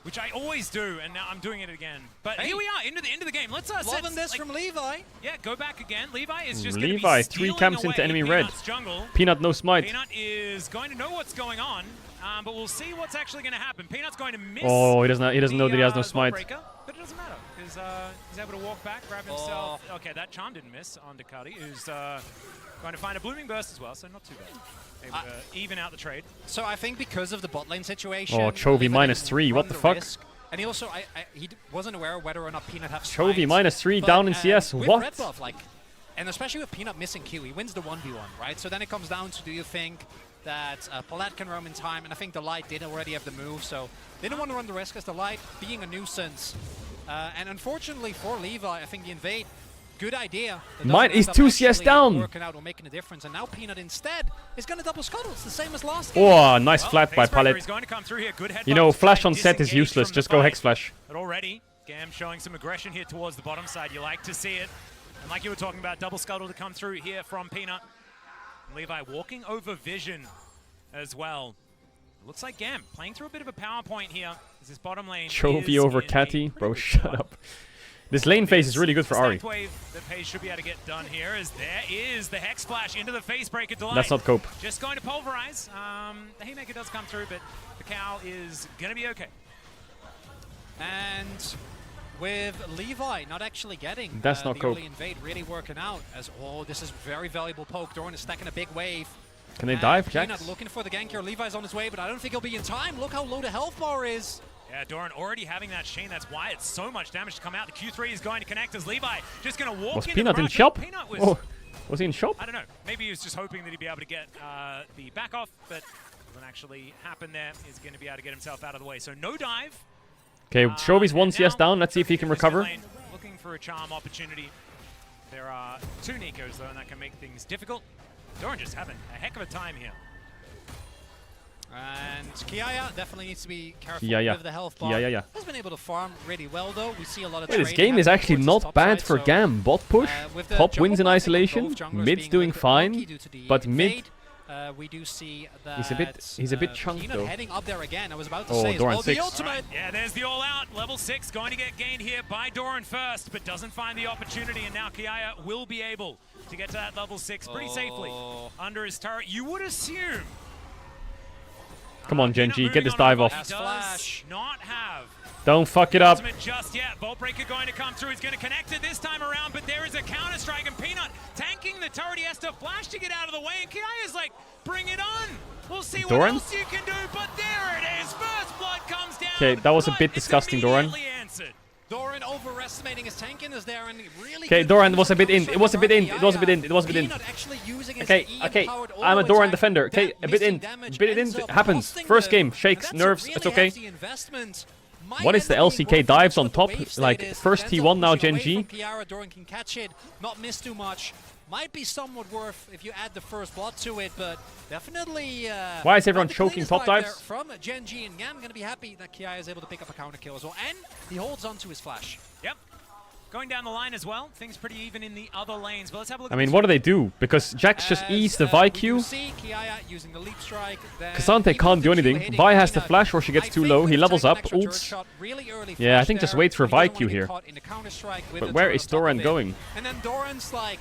which I always do, and now I'm doing it again. But Hey. here we are, into the game. Let's Loving this from Levi. Yeah, go back again. Levi is just Levi, going to be 3 stealing camps into away enemy red. Peanut's jungle. Peanut no smite. Peanut is going to know what's going on, but we'll see what's actually going to happen. Peanut's going to miss. Oh, he doesn't know that he has no the, smite. Breaker, but it doesn't matter because he's able to walk back, grab himself. Okay, that charm didn't miss on Ducati, who's going to find a blooming burst as well, so not too bad. Able to even out the trade. So I think because of the bot lane situation. Oh, Chovy Levi minus didn't 3, what run the fuck? risk. And he also, he wasn't aware of whether or not Peanut has Chovy smites, minus 3 but, down in CS. with What? Red buff, like, and especially with Peanut missing Q, he wins the 1v1, right? So then it comes down to, do you think that Palat can roam in time? And I think the Light did already have the move, so they didn't want to run the risk as the Light being a nuisance. And unfortunately for Levi, I think the invade, good idea. Mine is 2 CS down. Working out or making a difference, and now Peanut instead is going to double scuttle. It's the same as last game. Oh, nice flat by Facebreaker Pallet. is going to come through here. Good You know, headbutt to try flash on and set is disengage useless. from Just the go fight. Hex Flash. But already, GAM showing some aggression here towards the bottom side. You like to see it. And like you were talking about, double scuttle to come through here from Peanut. And Levi walking over Vision as well. It looks like GAM playing through a bit of a power point here. As this bottom lane Chovy is over in a Catty. pretty Bro, good shut spot. up. This lane phase is really good for The Ari. stacked wave that Paige should be able to get done here, as there is the Hex Flash into the Facebreaker delay. That's not cope. Just going to pulverize. The Haymaker does come through, but the cow is going to be okay. And with Levi not actually getting That's not the cope. early invade really working out, as this is very valuable poke. Doran is stacking a big wave. Can they And dive, Peanut Jax? looking for the gank here. Levi's on his way, but I don't think he'll be in time. Look how low the health bar is. Yeah, Doran already having that chain. That's why it's so much damage to come out. The Q3 is going to connect as Levi just going to walk Was in. Peanut in brush. shop? Peanut was, Oh, was he in shop? I don't know. Maybe he was just hoping that he'd be able to get the back off, but doesn't actually happen there. He's going to be able to get himself out of the way. So no dive. Okay, Chovy's 1 And CS now, down. Let's see if he can in this mid recover. lane, looking for a charm opportunity. There are 2 Nikos, though, and that can make things difficult. Doran just having a heck of a time here. And Kiaya definitely needs to be careful Kiaya. with the health bar. Kiaya. Has been able to farm really well, though. We see a lot of Hey, this trading game is happening actually towards not his top bad side, for so, GAM. Bot push, with the top jungle wins in buffing of isolation, both junglers mid's being doing liquid bulky fine, due to the but mid... invade, we do see that He's a bit chunked, Peanut though. heading up there again. I was about to Oh, say as Doran well, the 6. ultimate. Yeah, there's the all-out. Level 6 going to get gained here by Doran first, but doesn't find the opportunity, and now Kiaya will be able to get to that level 6 pretty safely under his turret. You would assume. Come on, Peanut GENG, get this moving on dive the off. ball. He does Flash. not have Don't fuck it up. ultimate just yet. Boltbreaker going to come through. He's going to connect it this time around, but there is a counter-strike, and Peanut tanking the turret. He has to flash to get out of the way, and Kiaya's like, bring it on. We'll see what Doran? else you can do, but Okay, that was a bit disgusting, Doran. Doran overestimating his tankiness there and really. Okay, Doran was a bit in. It was a bit in. It was a bit in. It was a bit in. Okay, okay. I'm a Doran defender. Okay, a bit in. A bit in. Happens. First game. Shakes. Nerves. It's okay. What is the LCK dives on top? Like, first T1, now Gen G. Doran can catch it. Not miss too much. Might be somewhat worth if you add the first blood to it, but definitely... Why is everyone choking top dives? From Gen G and GAM, going to be happy that Kia is able to pick up a counter kill as well. And he holds on to his flash. Yep. Going down the line as well. Things pretty even in the other lanes, but let's have a look. I mean, what do they do? Because Jax just eased the Vi Q. K'Sante can't do anything. Vi has the flash or she gets too low. He levels up, ults. Yeah, I think just waits for Vi Q here. But where is Doran going? And then Doran's like...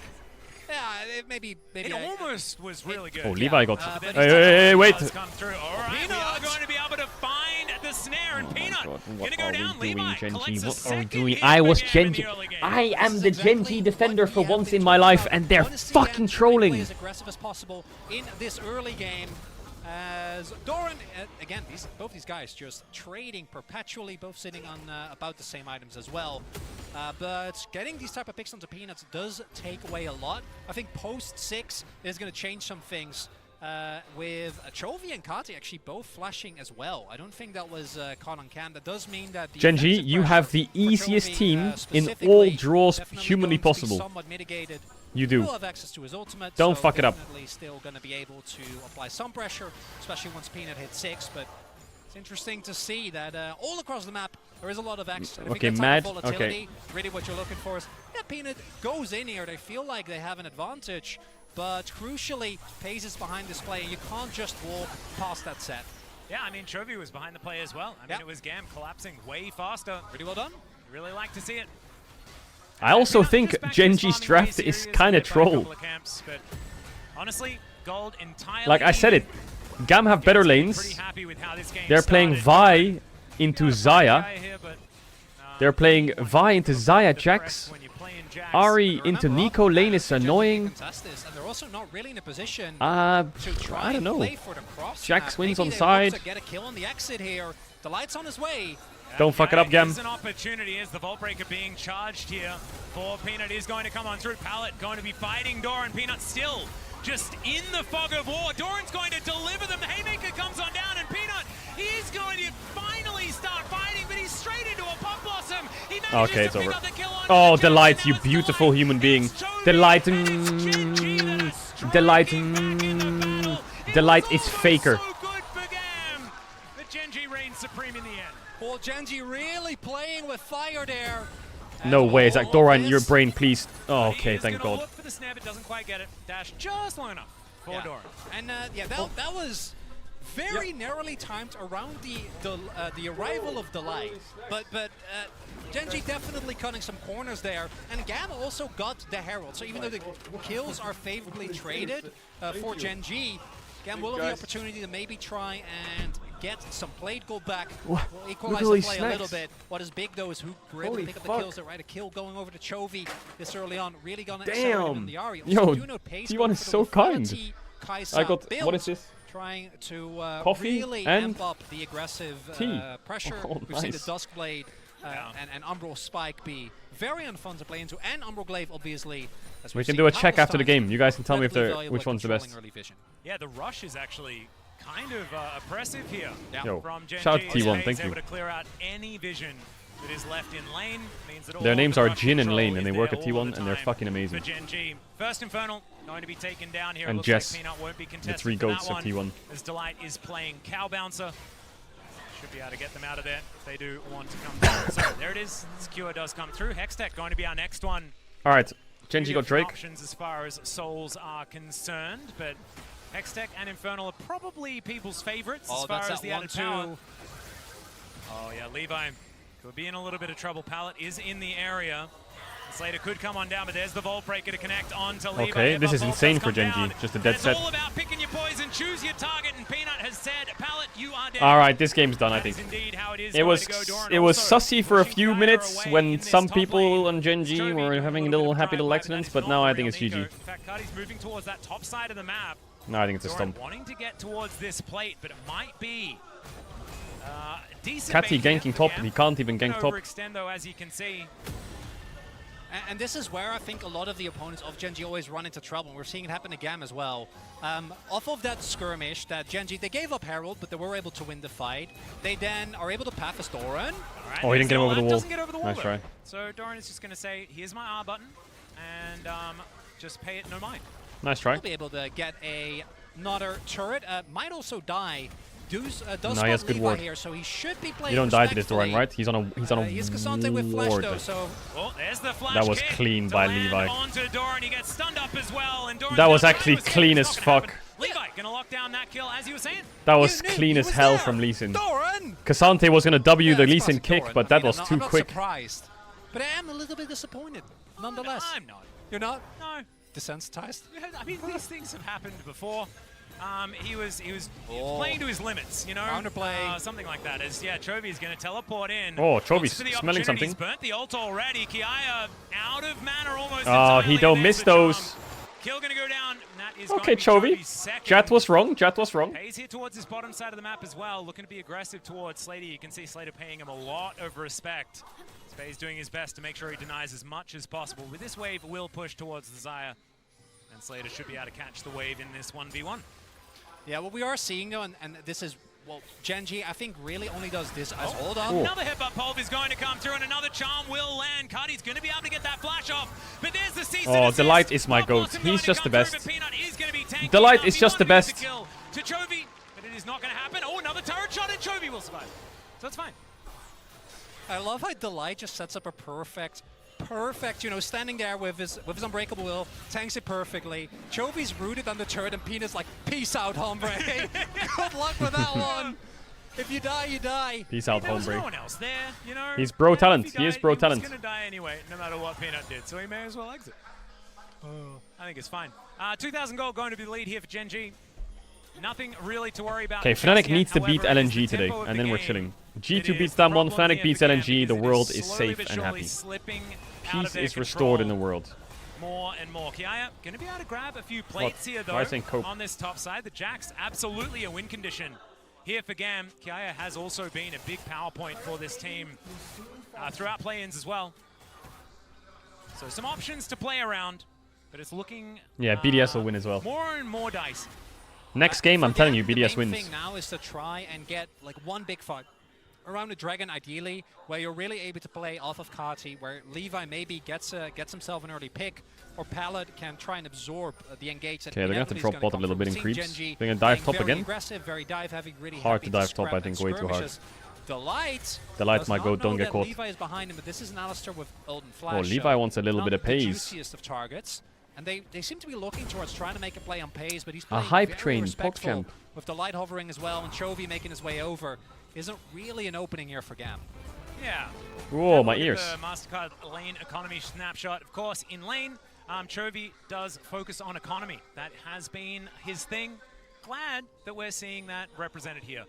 Yeah, maybe it almost was really good. Oh, Levi got... Hey, wait! Come through. All right, we are going to be able to find the snare, and Peanut gonna go down. Levi collects a second hit I was there Gen in G. the early game. I am the Gen G defender for once in my life, and they're fucking trolling. As aggressive as possible in this early game. As Doran, again, both these guys just trading perpetually, both sitting on about the same items as well. But getting these type of picks onto Peanuts does take away a lot. I think post 6 is going to change some things with Chovy and Kati actually both flashing as well. I don't think that was caught on cam. That does mean that the Gen G, you have the easiest team in all draws humanly possible. Somewhat mitigated. You do. Will have access to his ultimate, Don't so fuck it up. Definitely still going to be able to apply some pressure, especially once Peanut hits 6. But it's interesting to see that all across the map there is a lot of X. Okay, Mad. Okay. Really, what you're looking for is Peanut goes in here. They feel like they have an advantage, but crucially, Pace is behind this play. You can't just walk past that set. Yeah, I mean, Chovy was behind the play as well. I mean, it was GAM collapsing way faster. Pretty well done. Really like to see it. I also think Gen G's draft is kind of troll. But honestly, Gold entirely. Like I said it, GAM have better lanes. They're playing Vi into Xayah. They're playing Vi into Xayah Jax. Ari into Nico. Lane is annoying. They're also not really in a position I don't know. Jax wins on side. Get a kill on the exit here. The light's on his way. Don't fuck it up, GAM. There's an opportunity as the Vault Breaker being charged here for Peanut is going to come on through. Pallet going to be fighting Doran. Peanut still just in the fog of war. Doran's going to deliver them. The Haymaker comes on down and Peanut, he's going to finally start fighting, but he's straight into a Pop Blossom. Okay, it's over. Oh, Delight, you beautiful human being. Delight. Delight. Delight is faker. So good for GAM. But Gen G reigns supreme in the end. Well, Gen G really playing with fire there. No way, it's like Doran, your brain, please. Oh, okay, thank God. Look for the snare, but doesn't quite get it. Dash just long enough for Doran. And that was very narrowly timed around the arrival of Delight. But Gen G definitely cutting some corners there. And GAM also got the Herald. So even though the kills are favorably traded for Gen G, GAM will have the opportunity to maybe try and get some plate goal back. Will equalize the play a little bit. What is big though is who were able to pick up the kills. Right, a kill going over to Chovy this early on. Really gonna accelerate him the Ari. Yo, T1 is so kind. I got, what is this? Trying to Coffee really and amp up the aggressive pressure. Oh, We've seen the Duskblade and Umbral Spike be very unfun to play into, and Umbral Glaive obviously. We can do a check after the game. You guys can tell me if which one's the best. Yeah, the rush is actually kind of oppressive here. Yo, from Gen shout out G. to T1, thank you. Able to clear out any vision that is left in lane. Means that Their all names the are rush Jin and control Lane, and is they there work at all T1, the and they're time fucking amazing. for Gen G. First Infernal going to be taken down here. And Looks Jess, like Peanut won't be the contested 3 for goats that of T1. As Delight is playing Cow Bouncer. Should be able to get them out of there if they do want to come down. So there it is. Skewer does come through. Hextech going to be our next one. Alright, Gen G got Drake. Options as far as souls are concerned, but Hextech and Infernal are probably people's favorites as far as the added power. Oh yeah, Levi could be in a little bit of trouble. Pallet is in the area. Slater could come on down, but there's the Vault Breaker to connect onto Levi. Okay, this is insane for Gen G. Just a dead set. It's all about picking your poison, choose your target, and Peanut has said, Pallet, you are dead. Alright, this game's done, I think. It was sussy for a few minutes when some people on Gen G were having little happy little accidents, but now I think it's GG. In fact, Cardi's moving towards that top side of the map. No, I think it's a stomp. Wanting to get towards this plate, but it might be Catty ganking top, he can't even gank top. Overextend though, as you can see. And this is where I think a lot of the opponents of GENG always run into trouble. We're seeing it happen to GAM as well. Off of that skirmish, that GENG, they gave up Herald, but they were able to win the fight. They then are able to path as Doran. Right, Oh, he didn't get him over the wall. Doesn't get over the wall Nice though. try. So Doran is just going to say, here's my R button, and just pay it no mind. Nice try. He'll be able to get another turret. Might also die. Does No, he spot has good Levi ward. here, so he should be playing You don't die to this Doran, respectfully. right? He's on a He is Cassante with flash ward. though, so Oh, there's the flash That was kick clean to by land Levi. onto Doran. He gets stunned up as well, and Doran's That was gonna actually try to clean escape. as It's not gonna fuck. happen. Levi gonna lock down that kill, as you were saying. That was You knew clean he as was hell there. from Lee Sin. Doran! Cassante was gonna W Yeah, the it's Lee Sin classic kick, Doran. but I that mean, was I'm too not quick. surprised. But I am a little bit disappointed, nonetheless. I'm not. You're not No. desensitized? I mean, these things have happened before. He was playing to his limits, you know. Counterplay. Something like that. As Chovy is going to teleport in. Oh, Looks Chovy's for the smelling opportunity. something. He's burnt the ult already. Kiaya out of mana almost. Oh, he entirely, don't and miss there's the those. charm. Kill going to go down. And that is Okay, going to be Chovy. Chovy's second. Jat was wrong. Jat was wrong. He's here towards his bottom side of the map as well, looking to be aggressive towards Slater. You can see Slater paying him a lot of respect. Spade's doing his best to make sure he denies as much as possible. With this wave, will push towards the Xayah, and Slater should be able to catch the wave in this 1v1. Yeah, what we are seeing though, and this is, well, GENG, I think really only does this as hold on. Cool. Another headbutt pulve is going to come through, and another charm will land. Cardi's going to be able to get that flash off, but there's the cease and Oh, desist. Delight is my Bob goat. Blossom He's going to just the come through, best. but Peanut is going to be tanking Delight up. is He just the wanted to use best. kill to Chovy, but it is not going to happen. Oh, another turret shot, and Chovy will survive. So it's fine. I love how Delight just sets up a perfect, you know, standing there with his unbreakable will, tanks it perfectly. Chovy's rooted on the turret, and Peanut's like, peace out, hombre. Good luck with that one. If you die, you die. Peace out, There was no hombre. one else there, you know. He's bro If talent. he He is died, bro was talent. going to die anyway, no matter what Peanut did, so he may as well exit. I think it's fine. 2,000 gold going to be the lead here for GENG. Nothing really to worry about. Okay, just Fnatic yet. needs to beat However, it is the LNG today, tempo of and the then we're game. chilling. It G2 is beats the them one, problem Fnatic here beats for GAM LNG, the because it world is slowly safe but and surely happy. slipping out of Peace their is restored in the control. world. More and more. Kiaya going to be able to grab a few plates here, though, Why is he saying cope? on this top side. The Jack's absolutely a win condition here for GAM. Kiaya has also been a big power point for this team throughout play-ins as well. So some options to play around, but it's looking Yeah, BDS will win as well. more and more dicey. Next game, I'm For telling GAM, you, BDS the main wins. thing now is to try and get like one big fight around the Dragon, ideally, where you're really able to play off of Kati, where Levi maybe gets himself an early pick, or Pallet can try and absorb the engage. Okay, they're gonna have to inevitably is drop gonna bot a come little through. bit in We've creeps. seen GENG They're gonna dive playing top very again. aggressive, very dive heavy, really Hard happy to dive scrap top, I think, and way too hard. skirmishes. Delight Delight, does my not goat, don't know get that caught. Levi is behind him, but this is an Alistair with Ult and Flash. Oh, Levi so wants a little not bit of the pace. juiciest of targets. And they seem to be looking towards trying to make a play on pace, but he's A playing hype very train, respectful PogChamp. with the light hovering as well, and Chovy making his way over. Isn't really an opening here for GAM. Yeah. Whoa, my Look at ears. The MasterCard lane economy snapshot. Of course, in lane, Chovy does focus on economy. That has been his thing. Glad that we're seeing that represented here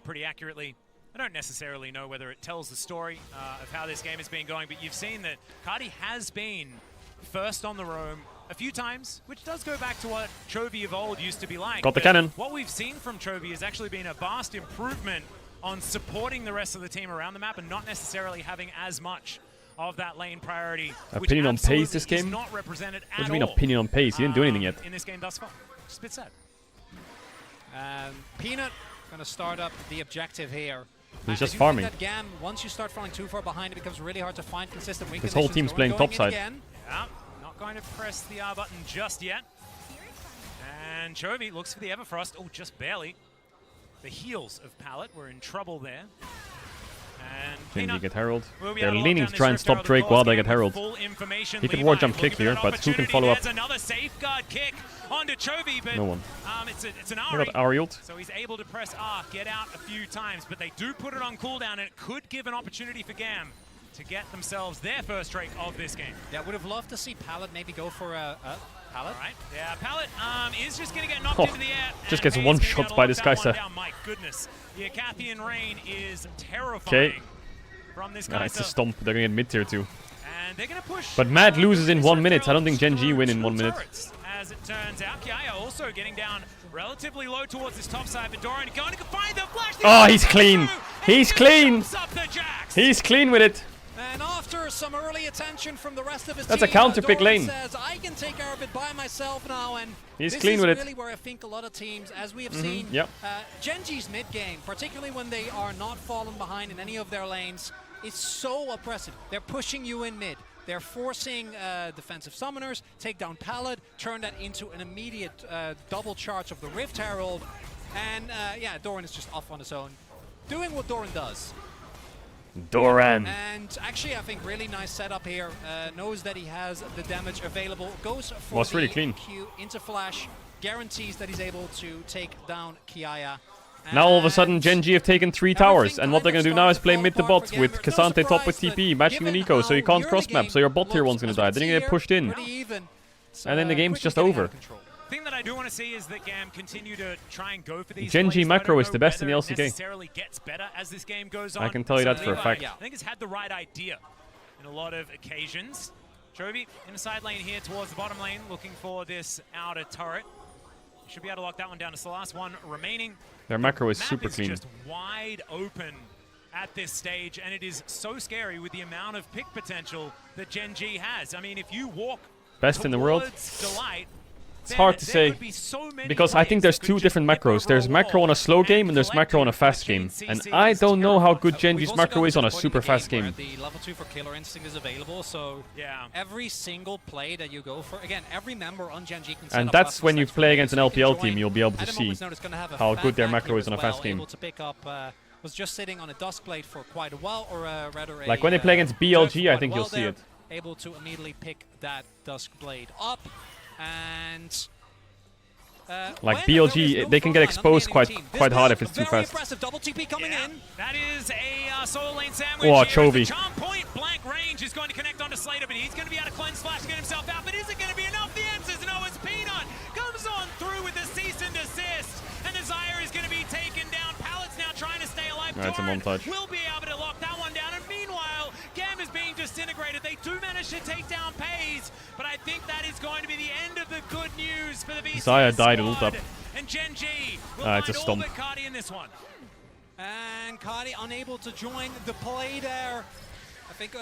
pretty accurately. I don't necessarily know whether it tells the story of how this game has been going, but you've seen that Cardi has been first on the roam a few times, which does go back to what Chovy of old used to be like. Got the But cannon. What we've seen from Chovy has actually been a vast improvement on supporting the rest of the team around the map and not necessarily having as much of that lane priority. Opinion on pace this absolutely is game? not represented What do at you mean all, opinion on pace? He didn't do anything yet. in this game thus far. Just a bit sad. Peanut going to start up the objective here. He's I just do think farming. that GAM, once you start falling too far behind, it becomes really hard to find consistent win His whole conditions. team's playing Going in topside. again. Yeah, not going to press the R button just yet. And Chovy looks for the Everfrost. Oh, just barely. The heels of Pallet were in trouble there. And Can Peanut he get Herald? will be They're able to lock leaning down to try and this Rift stop Herald, Drake of while course, they again get Herald. with full information. He could Levi ward jump looking kick for here, an but who can opportunity. follow up? There's another safeguard kick onto Chovy, but No one. it's an They Ari. got Arielt. So he's able to press R, get out a few times, but they do put it on cooldown, and it could give an opportunity for GAM to get themselves their first Drake of this game. Yeah, would have loved to see Pallet maybe go for a Pallet. All right, yeah, Pallet is just going to get knocked Oh, into the air. just and gets Hayes one gonna be shot able to by lock this that guy, one sir. down. My goodness, the Acathian rain is terrifying from this guy. It's a stomp. They're going to get mid tier too. And they're going to push. But Mad loses in this 1 Rift minute. I don't think Herald GENG win in through 1 minute. turrets, as it turns out. Kiaya also getting down relatively low towards this top side, but Doran going to find the flash Oh, he's clean. He's clean. He's clean with it. And after some early attention from the rest of his That's a team, counter pick Doran lane. says, I can take care of it by myself now, and He's this clean is with it. really where I think a lot of teams, as we have seen, Yep. GenG's mid game, particularly when they are not falling behind in any of their lanes, is so oppressive. They're pushing you in mid. They're forcing defensive summoners, take down Pallet, turn that into an immediate double charge of the Rift Herald, and yeah, Doran is just off on his own, doing what Doran does. Doran. And actually, I think really nice setup here. Knows that he has the damage available. Goes for Was the really clean. Q into flash. Guarantees that he's able to take down Kiaya. Now all of a sudden GenG have taken 3 towers, and what they're kind gonna of do now is play started mid to to fall bot apart with for Gamers. Cassante No top with surprise, TP, but matching given Nico, so you how can't early cross map, game so your bot tier looks, 1's gonna as die. we Then see you get here, pushed in, pretty even. It's, and then the game's quickly just getting out over. of control. thing that I do want to see is that GAM continue to try and go for these GenG plays, but I macro don't is know the best in the whether it LCK. necessarily gets better as this game goes on. I can tell you that for a Levi, fact. I think he's had the right idea in a lot of occasions. Chovy in the side lane here towards the bottom lane, looking for this outer turret. Should be able to lock that one down. It's the last one remaining. Their macro is Map super is clean. just wide open at this stage, and it is so scary with the amount of pick potential that GenG has. I mean, if you walk Best in the world. towards Delight, It's hard to say, because I think there's 2 different macros. There's macro on a slow game and there's macro on a fast game. And I don't know how good GenG's macro is on a super fast game. The level 2 for Killer Instinct is available, so yeah, every single play that you go for, again, every member on GenG can set And up that's when you custom play stacks against an for you, so you LPL can team, join. you'll be able to At a see moment's notice, gonna have a how fat good their back macro here is on a as fast well, game. able to pick up, was just sitting on a Duskblade for quite a while, or rather Like when they play against BLG, I think you'll see it. Able to immediately pick that Duskblade up, and like BLG, they can get exposed quite hard if it's too fast. Impressive double TP coming in. That is a solo lane sandwich. Oh, here. Chovy. The charm point blank range is going to connect onto Slater, but he's going to be able to cleanse flash to get himself out. But is it going to be enough? The answer is no. As Peanut comes on through with the cease and desist, and Desire is going to be taken down. Pallet's now trying to stay alive. That's a montage. Will be able to lock that one down. And meanwhile, GAM is being disintegrated. They do manage to take down Pays, but I think that is going to be the end of the good news for the BCS Zaya died squad. ult up. And GenG will It's a find all stomp. but Cardi in this one. And Cardi unable to join the play there. I think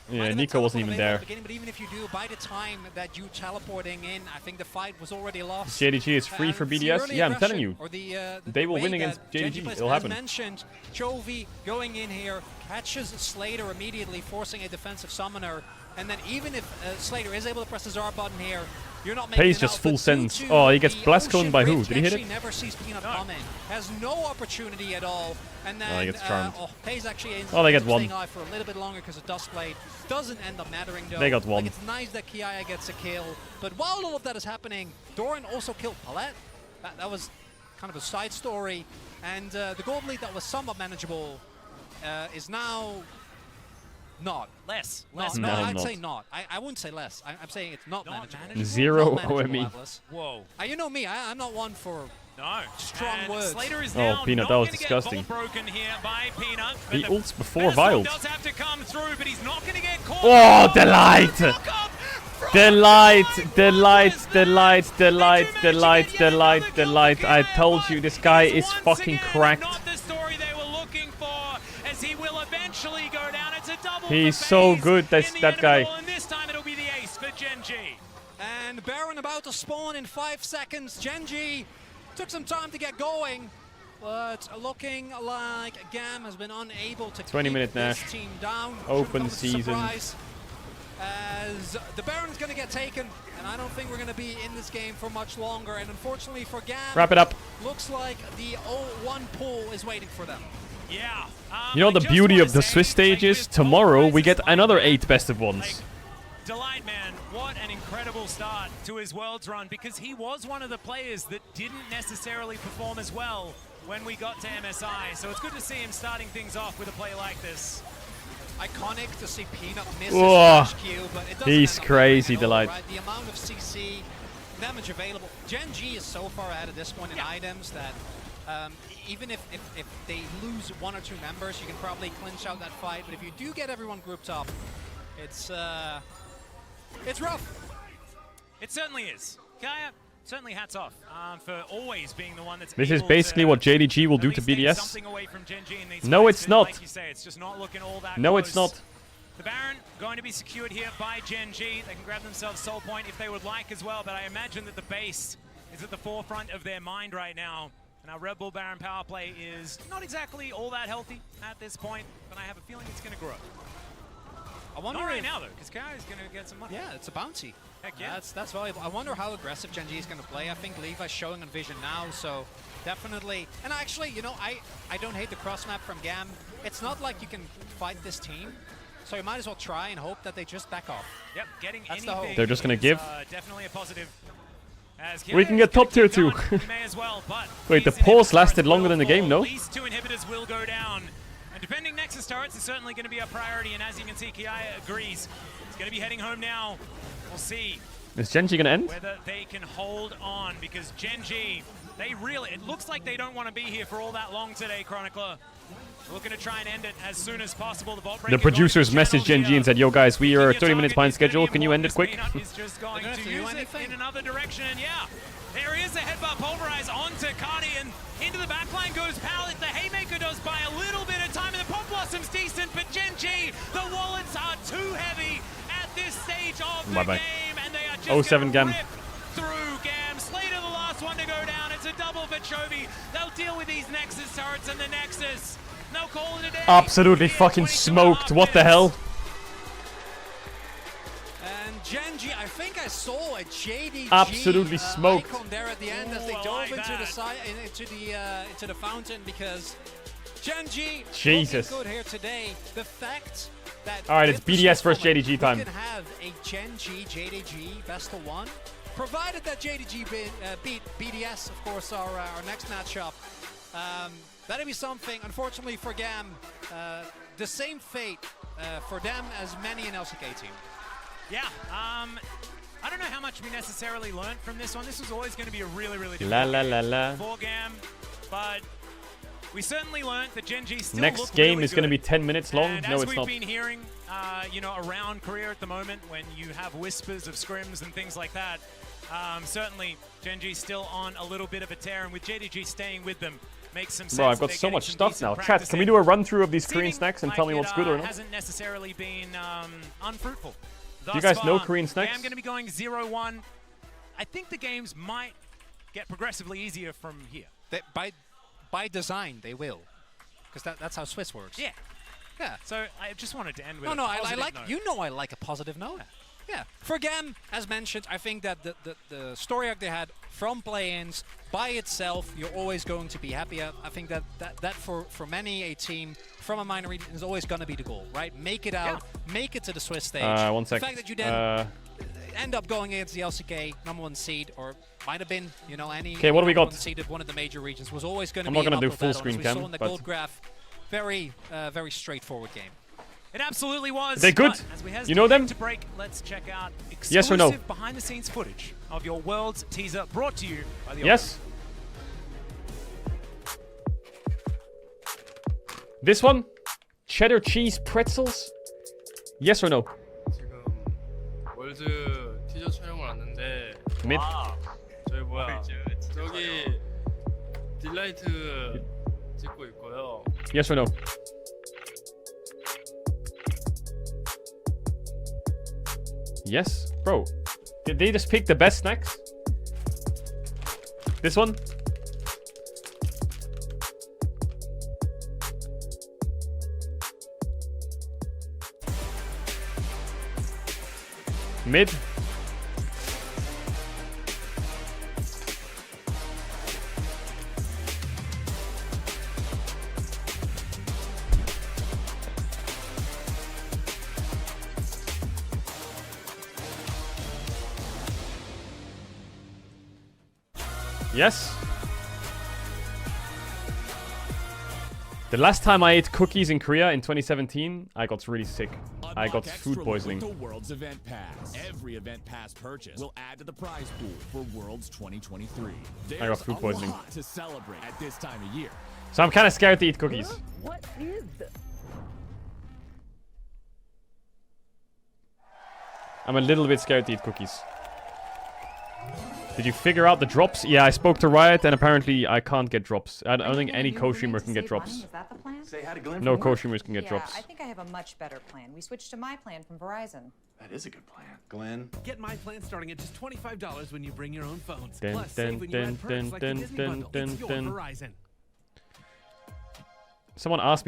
Yeah, Nico wasn't even there. But even if you do, by the time that you teleporting in, I think the fight was already lost. JDG is free for And the BDS? early Yeah, I'm aggression, telling you. or the They will way win that against GenG JDG. plays. It'll As happen. mentioned, Chovy going in here, catches Slater immediately, forcing a defensive summoner. And then even if Slater is able to press the R button here, you're not making Pays it just out, full but sends. due to Oh, he gets the blast coned Ocean by who? Rift, Did he hit actually it? never sees Peanut come in. Has no opportunity at all. And then he gets charmed. Pays actually ends Oh, they up get one. staying alive for a little bit longer because the Duskblade doesn't end up mattering though. They got one. Like, it's nice that Kiaya gets a kill, but while all of that is happening, Doran also killed Palette. That was kind of a side story, and the gold lead that was somewhat manageable is now not. Less. No, Less. No, I'd not. say not. I wouldn't say less. I'm saying it's not manageable. manageable? Zero Not manageable, OME. Atlas. Whoa. You know me, I'm not one for No. Strong And words. Slater is Oh, now Peanut, not that was gonna disgusting. Get vault broken here by Peanut. but He the ults before Pedestal Wild. does have to come through, but he's not going to get caught. Oh, Delight! Delight! I told you, this guy is fucking cracked. Not the story they were looking for, as he will eventually go down. It's a double. He's for so FaZe good, in the that guy. interval, and this time it'll be the ace for GenG. And Baron about to spawn in 5 seconds. GenG took some time to get going, but looking like GAM has been unable to 20-minute keep this Nash. team down. Open Shouldn't come as a season. surprise, as the Baron's going to get taken, and I don't think we're going to be in this game for much longer. And unfortunately for GAM, Wrap it up. looks like the 0-1 pull is waiting for them. Yeah. You know I the just beauty wanna of the say, Swiss stages? with Tomorrow both we get guys' another like, 8 best of ones. Delight, man, what an incredible start to his Worlds run, because he was one of the players that didn't necessarily perform as well when we got to MSI. So it's good to see him starting things off with a play like this. Iconic to see Peanut miss Whoa. his flash Q, but it doesn't He's end up crazy, happening at all, Delight. right? The amount of CC damage available. GenG is so far ahead at this point in items that even if they lose 1 or 2 members, you can probably clinch out that fight. But if you do get everyone grouped up, it's rough. It certainly is. Kaya, certainly hats off for always being the one that's This is able basically to what JDG will at do to least take BDS. something away from Gen G in these No, fights. it's not. Like you say, it's just not looking all that No, close. it's not. The Baron going to be secured here by Gen G. They can grab themselves Soul Point if they would like as well, but I imagine that the base is at the forefront of their mind right now. And our Red Bull Baron power play is not exactly all that healthy at this point, but I have a feeling it's going to grow. I wonder Not right if- now, though, because Kai is going to get some money. Yeah, it's a bounty. Heck yeah. That's valuable. I wonder how aggressive Gen G is going to play. I think Levi's showing on Vision now, so definitely. And actually, you know, I don't hate the cross map from GAM. It's not like you can fight this team, so you might as well try and hope that they just back off. Yep, getting That's the anything hope. They're just gonna is, give. Definitely a positive. As We can Kira get is gonna top tier keep going. 2. He may as well, but Wait, the these pause inhibitors lasted longer than the will game, no? fall. These 2 inhibitors will go down. And defending Nexus turrets is certainly going to be a priority, and as you can see, Kiaya agrees. He's going to be heading home now. We'll see Is Gen G gonna end? whether they can hold on, because Gen G, it looks like they don't want to be here for all that long today, Chronicler. They're looking to try and end it as soon as possible. The producers messaged Gen G and said, yo guys, we are 30 minutes behind schedule, can you end it quick? He's just going They're to gonna have to do use it anything. in another direction, and yeah, there is a headbutt pulverize onto Cardi, and into the backline goes Pallet. The Haymaker does buy a little bit of time, and the Pop Blossom's decent, but Gen G, the wallets are too heavy at this stage of the Bye-bye. game, and they are just 07 gonna GAM. rip through GAM. Slater, the last one to go down. It's a double for Chovy. They'll deal with these Nexus turrets and the Nexus. They'll call it a day. Absolutely Here, fucking 22 and a half smoked. What the minutes. hell? And Gen G, I think I saw a JDG Absolutely smoked. icon there at the end as they Ooh, I dove like into the that. side, into the fountain, because Gen G Jesus. looking good here today. The fact that Alright, it's with the BDS versus Swift JDG moment, time. we can have a Gen G JDG best of 1, provided that JDG beat BDS, of course, our next matchup. That'd be something. Unfortunately for GAM, the same fate for them as many an LCK team. Yeah, I don't know how much we necessarily learned from this one. This was always going to be a really, really La difficult la game la la. for GAM, but we certainly learned that Gen G still Next look game really is going to good. be 10 minutes long. And No, as it's we've not. been hearing, you know, around Korea at the moment, when you have whispers of scrims and things like that, certainly Gen G still on a little bit of a tear, and with JDG staying with them, makes some sense. Bro, I've that got they're so getting much some stuff decent now. practice Chat, can we in. do a run through of these Korean Seeming snacks and like tell me it, what's good or not? hasn't necessarily been unfruitful. Do you Thus guys know far, Korean snacks? I'm going to be going 0-1. I think the games might get progressively easier from here. By design, they will, because that's how Swiss works. Yeah. Yeah. So I just wanted to end with No, a I positive like. note. You know, I like a positive note. Yeah. For GAM, as mentioned, I think that the story arc they had from play-ins by itself, you're always going to be happy. I think that for many a team from a minor region is always going to be the goal, right? Make it out, make it to the Swiss stage. One sec. The fact that you then end up going against the LCK #1 seed, or might have been, you know, any Okay, what do we got? #1 seed of one of the major regions, was always going to I'm be not gonna an do uphill full battle, screen as we cam, saw in the but- gold graph. Very straightforward game. It absolutely was. They're good. But as we You know them? To break, let's check out exclusive Yes or no? behind-the-scenes footage of your Worlds teaser, brought to you by the Yes. This one? Cheddar cheese pretzels? Yes or no? 지금 월드 티저 촬영을 왔는데 Mid. 저희 뭐야 저기 딜라이트 찍고 있고요. Yes or no? Yes? Bro, did they just pick the best snacks? This one? Mid? Yes? The last time I ate cookies in Korea in 2017, I got really sick. I got food poisoning. With the Worlds Event Pass. Every Event Pass purchase will add to the prize pool for Worlds 2023. There's I got food poisoning. a lot to celebrate at this time of year. So I'm kind of scared to eat cookies. What is this? I'm a little bit scared to eat cookies. Did you figure out the drops? Yeah, I spoke to Riot, and apparently I can't get drops. I don't think any co-streamer can get drops. Is that the plan? Say hi to Glenn. No co-streamers can get Yeah, drops. I think I have a much better plan. We switched to my plan from Verizon. That is a good plan. Glenn. Get my plan starting at just $25 when you bring your own phones. Dun, Plus, dun, save when you dun, add perks dun, like dun, the Disney dun, bundle. dun, It's your dun. Verizon. Someone asked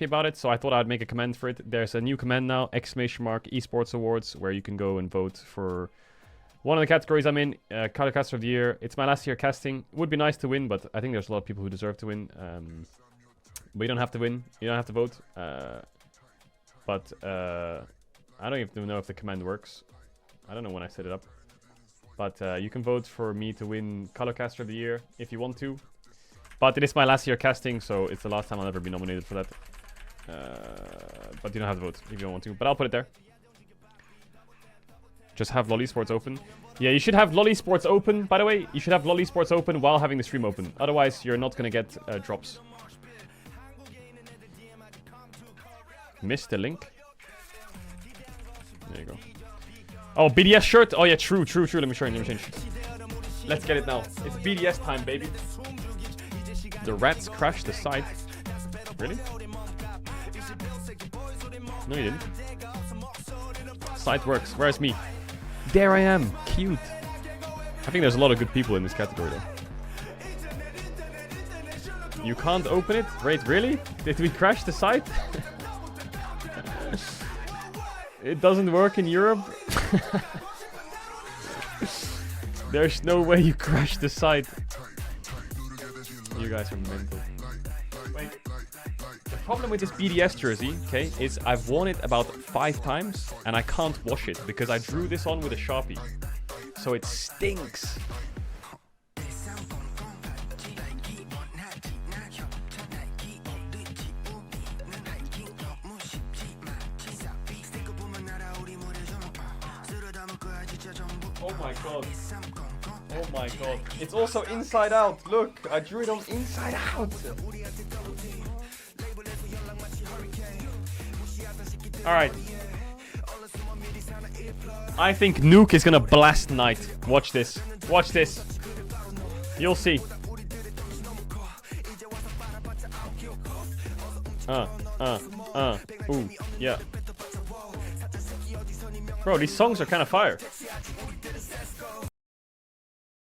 me about it, so I thought I'd make a comment for it. There's a new comment now, ! Esports Awards, where you can go and vote for one of the categories I'm in, Caster of the Year. It's my last year casting. Would be nice to win, but I think there's a lot of people who deserve to win. But you don't have to win. You don't have to vote. But I don't even know if the command works. I don't know when I set it up. But you can vote for me to win Caster of the Year if you want to. But it is my last year casting, so it's the last time I'll ever be nominated for that. But you don't have to vote if you don't want to. But I'll put it there. Just have Lolly Sports open. Yeah, you should have Lolly Sports open. By the way, you should have Lolly Sports open while having the stream open. Otherwise, you're not going to get drops. Missed the link. There you go. Oh, BDS shirt. Oh, yeah, true. Let me change. Let's get it now. It's BDS time, baby. The rats crashed the site. Really? No, you didn't. Site works. Where's me? There I am. Cute. I think there's a lot of good people in this category, though. You can't open it? Wait, really? Did we crash the site? It doesn't work in Europe? There's no way you crashed the site. You guys are mental. Wait. The problem with this BDS jersey, okay, is I've worn it about 5 times and I can't wash it because I drew this on with a Sharpie. So it stinks. Oh my god. Oh my god. It's also inside out. Look, I drew it on inside out. Alright. I think Nuke is gonna blast Knight. Watch this. Watch this. You'll see. Ooh, yeah. Bro, these songs are kind of fire.